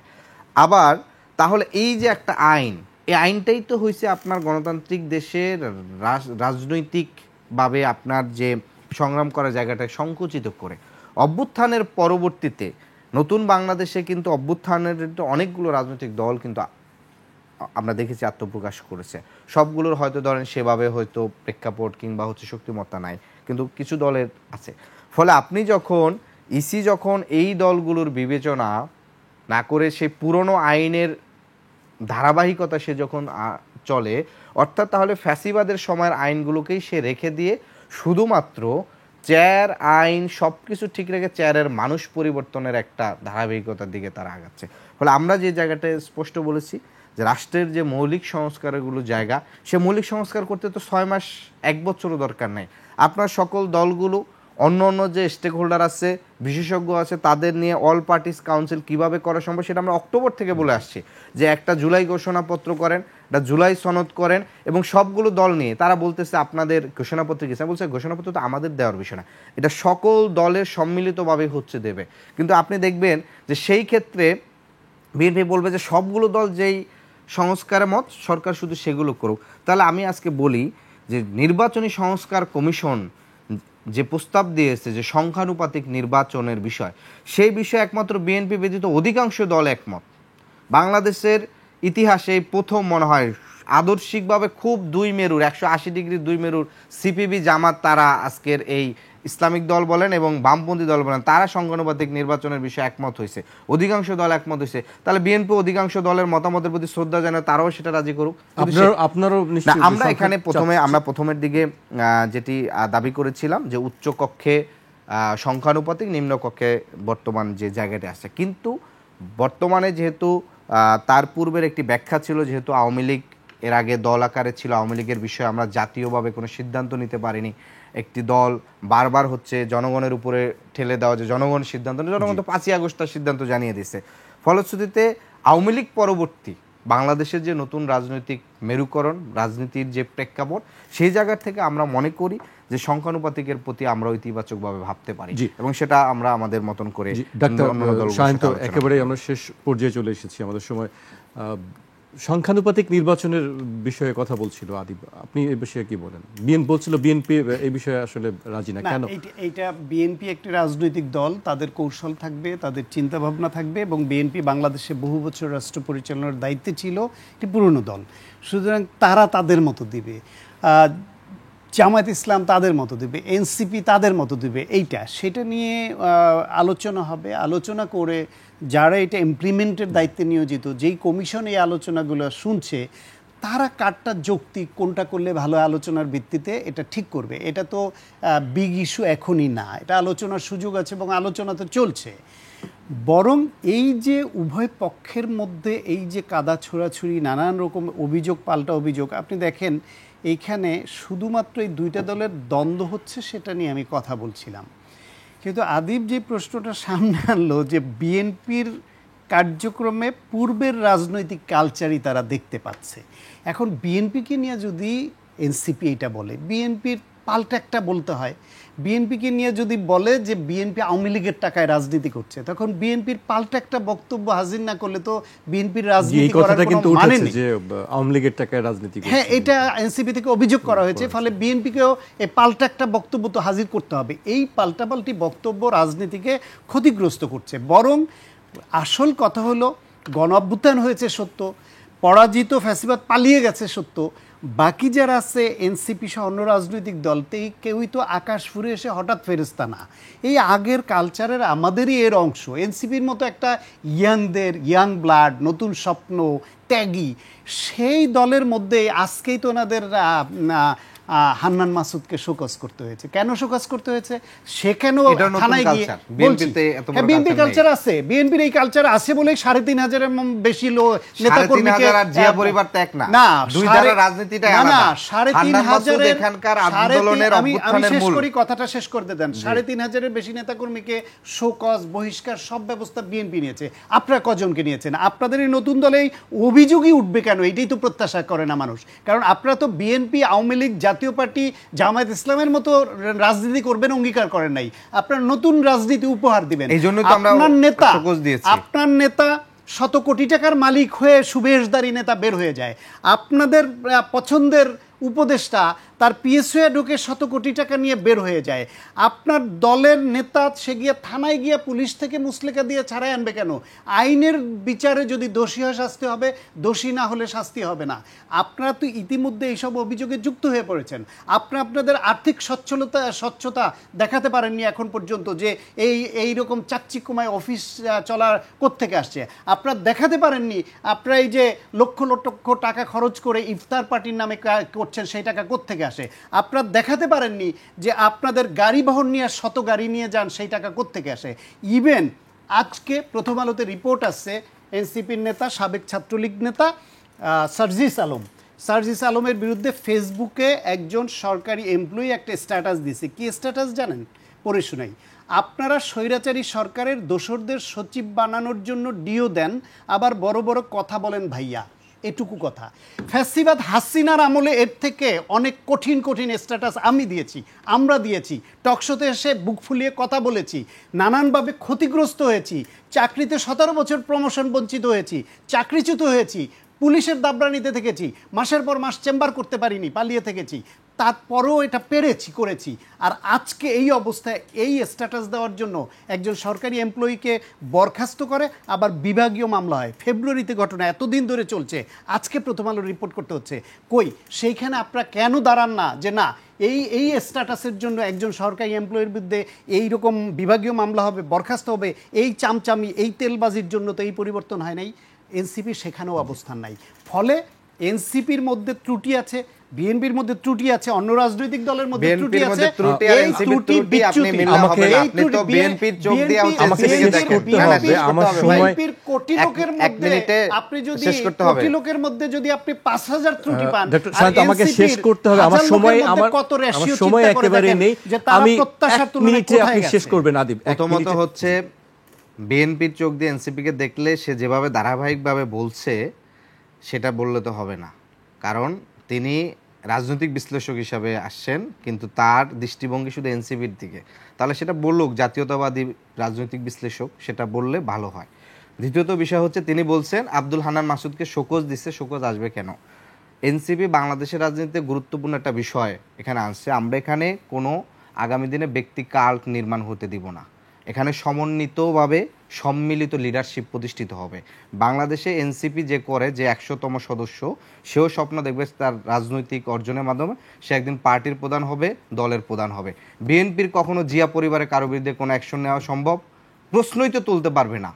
আবার তাহলে এই যে একটা আইন, এই আইনটাই তো হয়েছে আপনার গণতান্ত্রিক দেশের রাজনৈতিকভাবে আপনার যে সংগ্রাম করার জায়গাটা সংকুচিত করে। অভ্যুত্থানের পরবর্তীতে নতুন বাংলাদেশে কিন্তু অভ্যুত্থানের অনেকগুলো রাজনৈতিক দল কিন্তু আমরা দেখেছি আত্মপ্রকাশ করেছে। সবগুলোর হয়তো ধরেন সেভাবে হয়তো প্রেক্ষাপট কিংবা হচ্ছে শক্তিমত্তা নাই, কিন্তু কিছু দলের আছে। ফলে আপনি যখন ইসি যখন এই দলগুলোর বিবেচনা না করে সেই পুরনো আইনের ধারাবাহিকতা সে যখন চলে, অর্থাৎ তাহলে ফ্যাসিবাদের সময়ের আইনগুলোকেই সে রেখে দিয়ে শুধুমাত্র চেয়ার আইন সব কিছু ঠিক রেখে চেয়ারের মানুষ পরিবর্তনের একটা ধারাবাহিকতার দিকে তারা আগাচ্ছে। ফলে আমরা যে জায়গাটায় স্পষ্ট বলেছি যে রাষ্ট্রের যে মৌলিক সংস্কারগুলো জায়গা, সে মৌলিক সংস্কার করতে তো 6 মাস 1 বছরও দরকার নাই। আপনার সকল দলগুলো, অন্য অন্য যে স্টেক হোল্ডার আছে, বিশেষজ্ঞ আছে, তাদের নিয়ে অল পার্টিস কাউন্সিল কিভাবে করা সম্ভব সেটা আমরা অক্টোবর থেকে বলে আসছি, যে একটা জুলাই ঘোষণাপত্র করেন, একটা জুলাই সনদ করেন, এবং সবগুলো দল নিয়ে তারা বলতেছে আপনাদের ঘোষণাপত্র কি? বলছে ঘোষণাপত্র তো আমাদের দেওয়ার বিষয় না, এটা সকল দলের সম্মিলিতভাবে হচ্ছে দেবে। কিন্তু আপনি দেখবেন যে সেই ক্ষেত্রে বিএনপি বলবে যে সবগুলো দল যেই সংস্কারের মত, সরকার শুধু সেগুলো করুক। তাহলে আমি আজকে বলি যে নির্বাচনী সংস্কার কমিশন যে প্রস্তাব দিয়েছে যে সংখ্যানুপাতিক নির্বাচনের বিষয়, সেই বিষয়ে একমাত্র বিএনপি ব্যতীত অধিকাংশ দল একমত। বাংলাদেশের ইতিহাসে প্রথম মনে হয় আদর্শিকভাবে খুব 2 মেরুর 180 ডিগ্রি 2 মেরুর সিপিবি, জামাত, তারা আজকের এই ইসলামিক দল বলেন এবং বামপন্থী দল বলেন, তারা সংখ্যানুপাতিক নির্বাচনের বিষয়ে একমত হয়েছে, অধিকাংশ দল একমত হয়েছে। তাহলে বিএনপি অধিকাংশ দলের মতামতের প্রতি শ্রদ্ধা জানায়, তারাও সেটা রাজি করুক। আপনারও আমরা এখানে আমরা প্রথমের দিকে যেটি দাবি করেছিলাম যে উচ্চ কক্ষে সংখ্যানুপাতিক, নিম্ন কক্ষে বর্তমান যে জায়গাটা আছে, কিন্তু বর্তমানে যেহেতু তার পূর্বের একটি ব্যাখ্যা ছিল, যেহেতু আওয়ামী লীগ এর আগে দল আকারে ছিল, আওয়ামী লীগের বিষয়ে আমরা জাতীয়ভাবে কোনো সিদ্ধান্ত নিতে পারিনি। একটি দল বারবার হচ্ছে জনগণের উপরে ঠেলে দেওয়া, যে জনগণ সিদ্ধান্ত, জনগণ তো 5ই আগস্ট তার সিদ্ধান্ত জানিয়ে দিয়েছে। ফলশ্রুতিতে আওয়ামী লীগ পরবর্তী বাংলাদেশের যে নতুন রাজনৈতিক মেরুকরণ, রাজনীতির যে প্রেক্ষাপট, সেই জায়গা থেকে আমরা মনে করি যে সংখ্যানুপাতিকের প্রতি আমরা ইতিবাচকভাবে ভাবতে পারি, এবং সেটা আমরা আমাদের মতন করে। ডাক্তার শায়ন্ত, একেবারে আমরা শেষ পর্যায়ে চলে এসেছি আমাদের সময়। সংখ্যানুপাতিক নির্বাচনের বিষয়ে কথা বলছিল আদিব, আপনি এই বিষয়ে কি বলেন? বলছিল বিএনপি এই বিষয়ে আসলে রাজি না, কেন? এইটা বিএনপি একটি রাজনৈতিক দল, তাদের কৌশল থাকবে, তাদের চিন্তা ভাবনা থাকবে, এবং বিএনপি বাংলাদেশে বহু বছর রাষ্ট্র পরিচালনার দায়িত্বে ছিল, একটি পুরনো দল, সুতরাং তারা তাদের মতো দিবে। জামায়াত ইসলাম তাদের মতো দিবে, এনসিপি তাদের মতো দিবে, সেটা নিয়ে আলোচনা হবে। আলোচনা করে যারা এটা ইমপ্লিমেন্টের দায়িত্বে নিয়োজিত, যেই কমিশন এই আলোচনাগুলো শুনছে, তারা কারটা যৌক্তিক, কোনটা করলে ভালো আলোচনার ভিত্তিতে এটা ঠিক করবে। এটা তো বিগ ইস্যু এখনই না, এটা আলোচনার সুযোগ আছে এবং আলোচনা তো চলছে। বরং এই যে উভয় পক্ষের মধ্যে এই যে কাদা ছোড়াছুড়ি, নানান রকম অভিযোগ পাল্টা অভিযোগ, আপনি দেখেন এইখানে শুধুমাত্র এই দুইটা দলের দ্বন্দ্ব হচ্ছে সেটা নিয়ে আমি কথা বলছিলাম। কিন্তু আদিব যে প্রশ্নটা সামনে আনলো যে বিএনপির কার্যক্রমে পূর্বের রাজনৈতিক কালচারই তারা দেখতে পাচ্ছে। এখন বিএনপিকে নিয়ে যদি এনসিপি এটা বলে, বিএনপির পাল্টা একটা বলতে হয়। বিএনপিকে নিয়ে যদি বলে যে বিএনপি আওয়ামী লীগের টাকায় রাজনীতি করছে, তখন বিএনপির পাল্টা একটা বক্তব্য হাজির না করলে তো বিএনপির রাজনীতি করার কোনো মানে নেই। যে আওয়ামী লীগের টাকায় রাজনীতি করছে, হ্যাঁ, এটা এনসিপি থেকে অভিযোগ করা হয়েছে। ফলে বিএনপিকেও এই পাল্টা একটা বক্তব্য তো হাজির করতে হবে। এই পাল্টাপাল্টি বক্তব্য রাজনীতিকে ক্ষতিগ্রস্ত করছে। বরং আসল কথা হলো গণ অভ্যুত্থান হয়েছে সত্য, পরাজিত ফ্যাসিবাদ পালিয়ে গেছে সত্য, বাকি যারা আছে এনসিপি সহ অন্য রাজনৈতিক দল কেউই তো আকাশ ফুরে এসে হঠাৎ ফেরেস্তা না। এই আগের কালচারের আমাদেরই এর অংশ। এনসিপির মতো একটা ইয়াং ব্লাড, নতুন স্বপ্ন, ত্যাগী সেই দলের মধ্যে আজকেই তো ওনাদের হান্নান মাসুদকে শোকজ করতে হয়েছে। কেন শোকজ করতে হয়েছে? সে কেন থানায় গিয়ে বিএনপির কালচার আছে, বিএনপির এই কালচার আছে বলে 3,500-এর বেশি নেতাকর্মীকে কথাটা শেষ করতে দেন। 3,500-এর বেশি নেতাকর্মীকে শোকজ, বহিষ্কার সব ব্যবস্থা বিএনপি নিয়েছে। আপনারা কজনকে নিয়েছেন? আপনাদের এই নতুন দলে অভিযোগই উঠবে কেন? এটাই তো প্রত্যাশা করে না মানুষ। কারণ আপনারা তো বিএনপি, আওয়ামী লীগ, জাতীয় পার্টি, জামায়াত ইসলামের মতো রাজনীতি করবেন অঙ্গীকার করেন নাই। আপনার নতুন রাজনীতি উপহার দিবেন। আপনার নেতা 100 কোটি টাকার মালিক হয়ে সুবেশদারি নেতা বের হয়ে যায়। আপনাদের পছন্দের উপদেষ্টা তার পিএসইয়ে ঢুকে 100 কোটি টাকা নিয়ে বের হয়ে যায়। আপনার দলের নেতা সে গিয়ে থানায় গিয়ে পুলিশ থেকে মুসলেকা দিয়ে ছাড়াই আনবে কেন? আইনের বিচারে যদি দোষী হয় শাস্তি হবে, দোষী না হলে শাস্তি হবে না। আপনারা তো ইতিমধ্যে এইসব অভিযোগে যুক্ত হয়ে পড়েছেন। আপনাদের আর্থিক স্বচ্ছতা দেখাতে পারেননি এখন পর্যন্ত, যে এইরকম চাকচিক্যময় অফিস চলার কোত্থেকে আসছে। আপনারা দেখাতে পারেননি আপনারা এই যে লক্ষ লক্ষ টাকা খরচ করে ইফতার পার্টির নামে করছেন, সেই টাকা কোত্থেকে আসে। আপনারা দেখাতে পারেননি যে আপনাদের গাড়ি বহন নিয়ে 100 গাড়ি নিয়ে যান, সেই টাকা কোত্থেকে আসে। ইভেন আজকে প্রথম আলোতে রিপোর্ট আসছে, এনসিপির নেতা, সাবেক ছাত্রলীগ নেতা সার্জিস আলমের বিরুদ্ধে ফেসবুকে একজন সরকারি এমপ্লয়ি একটা স্ট্যাটাস দিয়েছে। কি স্ট্যাটাস জানেন? পড়ে শোনাই। আপনারা স্বৈরাচারী সরকারের দোসরদের সচিব বানানোর জন্য ডিও দেন, আবার বড় বড় কথা বলেন ভাইয়া। এটুকু কথা। ফ্যাসিবাদ হাসিনার আমলে এর থেকে অনেক কঠিন স্ট্যাটাস আমরা দিয়েছি। টকশোতে এসে বুক ফুলিয়ে কথা বলেছি, নানানভাবে ক্ষতিগ্রস্ত হয়েছি, চাকরিতে 17 বছর প্রমোশন বঞ্চিত হয়েছি, চাকরিচ্যুত হয়েছি, পুলিশের দাবরানিতে থেকেছি, মাসের পর মাস চেম্বার করতে পারিনি, পালিয়ে থেকেছি, তারপরেও এটা করেছি। আর আজকে এই অবস্থায় এই স্ট্যাটাস দেওয়ার জন্য একজন সরকারি এমপ্লয়িকে বরখাস্ত করে, আবার বিভাগীয় মামলা হয়। ফেব্রুয়ারিতে ঘটনা, এতদিন ধরে চলছে, আজকে প্রথম আলো রিপোর্ট করতে হচ্ছে। সেইখানে আপনারা কেন দাঁড়ান না যে না, এই স্ট্যাটাসের জন্য একজন সরকারি এমপ্লয়ির বিরুদ্ধে এইরকম বিভাগীয় মামলা হবে, বরখাস্ত হবে, এই চামচামি, এই তেলবাজির জন্য তো এই পরিবর্তন হয় নাই। এনসিপি সেখানেও অবস্থান নাই। ফলে এনসিপির মধ্যে ত্রুটি আছে, বিএনপির মধ্যে ত্রুটি আছে, অন্য রাজনৈতিক দলের মধ্যে ত্রুটি আছে। কোটি লোকের মধ্যে যদি আপনি 5,000 ত্রুটি পান, আমাকে শেষ করতে হবে, আমার সময় একেবারে নেই। আমি প্রত্যাশার তুলনায় আপনি শেষ করবেন আদিব। প্রথমত হচ্ছে বিএনপির চোখ দিয়ে এনসিপিকে দেখলে সে যেভাবে ধারাবাহিকভাবে বলছে সেটা বললে তো হবে না। কারণ তিনি রাজনৈতিক বিশ্লেষক হিসাবে আসছেন, কিন্তু তার দৃষ্টিভঙ্গি শুধু এনসিপির দিকে। তাহলে সেটা বলুক, জাতীয়তাবাদী রাজনৈতিক বিশ্লেষক, সেটা বললে ভালো হয়। দ্বিতীয়ত বিষয় হচ্ছে, তিনি বলছেন আব্দুল হান্নান মাসুদকে শোকজ দিচ্ছে। শোকজ আসবে কেন? এনসিপি বাংলাদেশের রাজনীতিতে গুরুত্বপূর্ণ একটা বিষয় এখানে আসছে। আমরা এখানে কোনো আগামী দিনে ব্যক্তি কাল্ট নির্মাণ হতে দিব না। এখানে সমন্বিতভাবে সম্মিলিত লিডারশিপ প্রতিষ্ঠিত হবে। বাংলাদেশে এনসিপি যে করে, যে 100তম সদস্য, সেও স্বপ্ন দেখবে তার রাজনৈতিক অর্জনের মাধ্যমে সে একদিন পার্টির প্রধান হবে, দলের প্রধান হবে। বিএনপির কখনো জিয়া পরিবারের কারো বিরুদ্ধে কোনো অ্যাকশন নেওয়া সম্ভব? প্রশ্নই তো তুলতে পারবে না।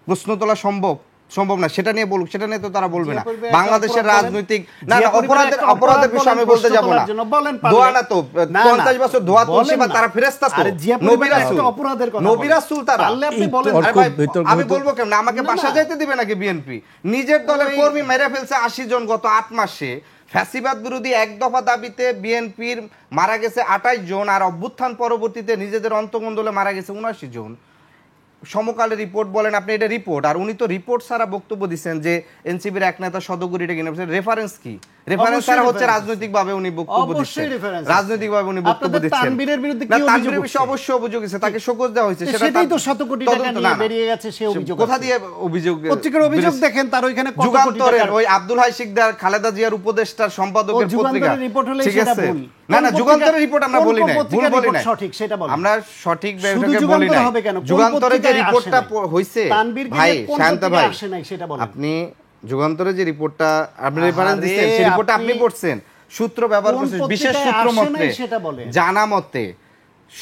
প্রশ্ন তোলা সম্ভব? সম্ভব না, সেটা নিয়ে বলুক, সেটা নিয়ে তো তারা বলবে না। পরিবারের বাংলাদেশের একটা রাজনৈতিক জিয়া পরিবারের একটা অপরাধের বিষয়ে আমি বলতে যাব না। বলেন পারলে। দোয়া না তো, না, 50 বছর দোয়া তুলসী বা বলেন না। তারা ফেরেশতা তো, আরে জিয়া নবী পরিবারের রাসূল, একটা অপরাধের কথা নবী বলেন। রাসূল তারা। পারলে আপনি এই বলেন। তর্ক- আরে ভাই, বিতর্ক আমি হতো- বলবো কেন, আমাকে না, বাসা না। যাইতে দিবে নাকি বিএনপি? নিজের দলের কর্মী মেরে ফেলছে 80 জন গত 8 মাসে। ফ্যাসিবাদ বিরোধী এক দফা দাবিতে বিএনপির মারা গেছে 28 জন, আর অভ্যুত্থান পরবর্তীতে নিজেদের অন্তঃকন্দলে মারা গেছে 79 জন। সমকালের রিপোর্ট বলেন আপনি, এটা রিপোর্ট। আর উনি তো রিপোর্ট ছাড়া বক্তব্য দিচ্ছেন যে এনসিবির এক নেতা সদগুরিটা কিনে ফেলছেন। রেফারেন্স কি? রেফারেন্স ছাড়া হচ্ছে reference। রাজনৈতিকভাবে উনি বক্তব্য অবশ্যই দিচ্ছেন, reference। রাজনৈতিকভাবে উনি বক্তব্য আপনাদের দিচ্ছেন। তানভীরের বিরুদ্ধে না, কি অভিযোগ তানভীরের বিষয়ে উঠছে? অবশ্যই অভিযোগ আছে, তাকে শোকজ দেওয়া হয়েছে। সেটাই তো তার 100 কোটি টাকা তদন্ত নিয়ে না। বেরিয়ে গেছে, সে অভিযোগ কোথা আছে। দিয়ে অভিযোগ? পত্রিকার অভিযোগ দেখেন, তার ওইখানে কত কোটি যুগান্তরের টাকার- ওই আব্দুল হাই শিকদার, খালেদা জিয়ার উপদেষ্টার সম্পাদকের ও, যুগান্তরের পত্রিকা, রিপোর্ট হলেই ঠিক সেটা আছে? ভুল। না কোন না, যুগান্তরের পত্রিকা- রিপোর্ট আমরা কোন বলি না, ভুল পত্রিকার বলি রিপোর্ট না, সঠিক সেটা বলেন। আমরা সঠিক শুধু বিষয়টাকে বলি যুগান্তর না। হবে কেন? কোন যুগান্তরের যে পত্রিকায় রিপোর্টটা আসে নাই? হইছে, তানভীরকে ভাই নিয়ে কোন শান্ত ভাই, পত্রিকায় আসে নাই সেটা বলেন। আপনি যুগান্তরের যে রিপোর্টটা আপনি রেফারেন্স আরে, দিচ্ছেন, সেই রিপোর্টটা আপনি আপনি পড়ছেন, সূত্র ব্যবহার কোন করছেন, পত্রিকায় বিশেষ সূত্র আসে মতে, নাই সেটা বলেন। জানা মতে,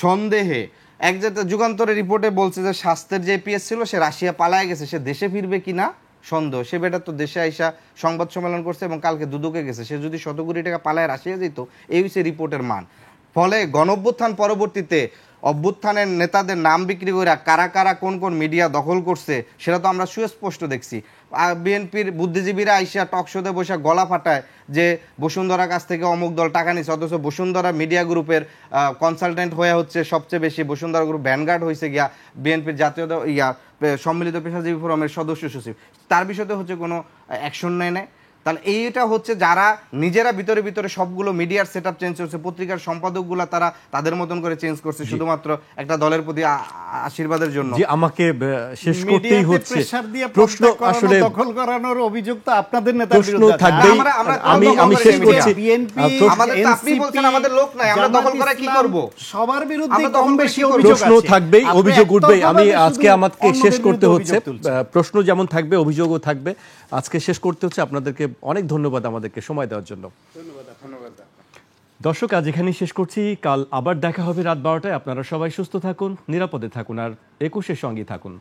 সন্দেহে এক যেটা যুগান্তরের রিপোর্টে বলছে যে স্বাস্থ্যের যে পিএস ছিল সে রাশিয়া পালায় গেছে, সে দেশে ফিরবে কিনা সন্দেহ। সে বেটা তো দেশে আইসা সংবাদ সম্মেলন করছে এবং কালকে দুদকে গেছে। সে যদি 100 কোটি টাকা পালায় রাশিয়া যেত, এই হচ্ছে রিপোর্টের মান। ফলে গণঅভ্যুত্থান পরবর্তীতে অভ্যুত্থানের নেতাদের নাম বিক্রি করে কারা কারা কোন কোন মিডিয়া দখল করছে সেটা তো আমরা সুস্পষ্ট দেখছি। বিএনপির বুদ্ধিজীবীরা আইসা টক শোতে বসে গলা ফাটায় যে বসুন্ধরার কাছ থেকে অমুক দল টাকা নিচ্ছে, অথচ বসুন্ধরা মিডিয়া গ্রুপের কনসালটেন্ট হয়ে হচ্ছে সবচেয়ে বেশি। বসুন্ধরা গ্রুপ ভ্যানগার্ড হয়েছে গিয়া বিএনপির জাতীয় সম্মিলিত পেশাজীবী ফোরামের সদস্য সচিব, তার বিষয়তে হচ্ছে কোনো অ্যাকশন নেয় না। তাহলে এইটা হচ্ছে যারা নিজেরা ভিতরে ভিতরে সবগুলো মিডিয়ার সেটআপ চেঞ্জ করছে, পত্রিকার সম্পাদকগুলো তারা তাদের মতন করে চেঞ্জ করছে শুধুমাত্র একটা দলের প্রতি আশীর্বাদের জন্য। যে আমাকে শেষ করতেই মিডিয়াতে হচ্ছে। প্রেসার দিয়ে প্রশ্ন পর্দা করানো, আসলে দখল করানোর অভিযোগ তো আপনাদের নেতার প্রশ্ন বিরুদ্ধে আছে। থাকবেই। আমি শেষ করছি। আমাদের তো আপনি বলছেন আমাদের লোক নাই, আমরা দখল করে কি করব? সবার বিরুদ্ধে আমরা কম দখল করে বেশি কি করব? অভিযোগ প্রশ্ন আছে। থাকবেই, আপনি অভিযোগ উঠবেই। আমি একতরফাভাবে আজকে শুধু আমাকে অন্যদের শেষ করতে বিরুদ্ধে হচ্ছে। অভিযোগ তুলছেন। প্রশ্ন যেমন থাকবে, অভিযোগও থাকবে। আজকে শেষ করতে হচ্ছে। আপনাদেরকে অনেক ধন্যবাদ আমাদেরকে সময় দেওয়ার জন্য। দর্শক, আজ এখানেই শেষ করছি। কাল আবার দেখা হবে রাত 12টায়। আপনারা সবাই সুস্থ থাকুন, নিরাপদে থাকুন, আর 21-এর সঙ্গেই থাকুন।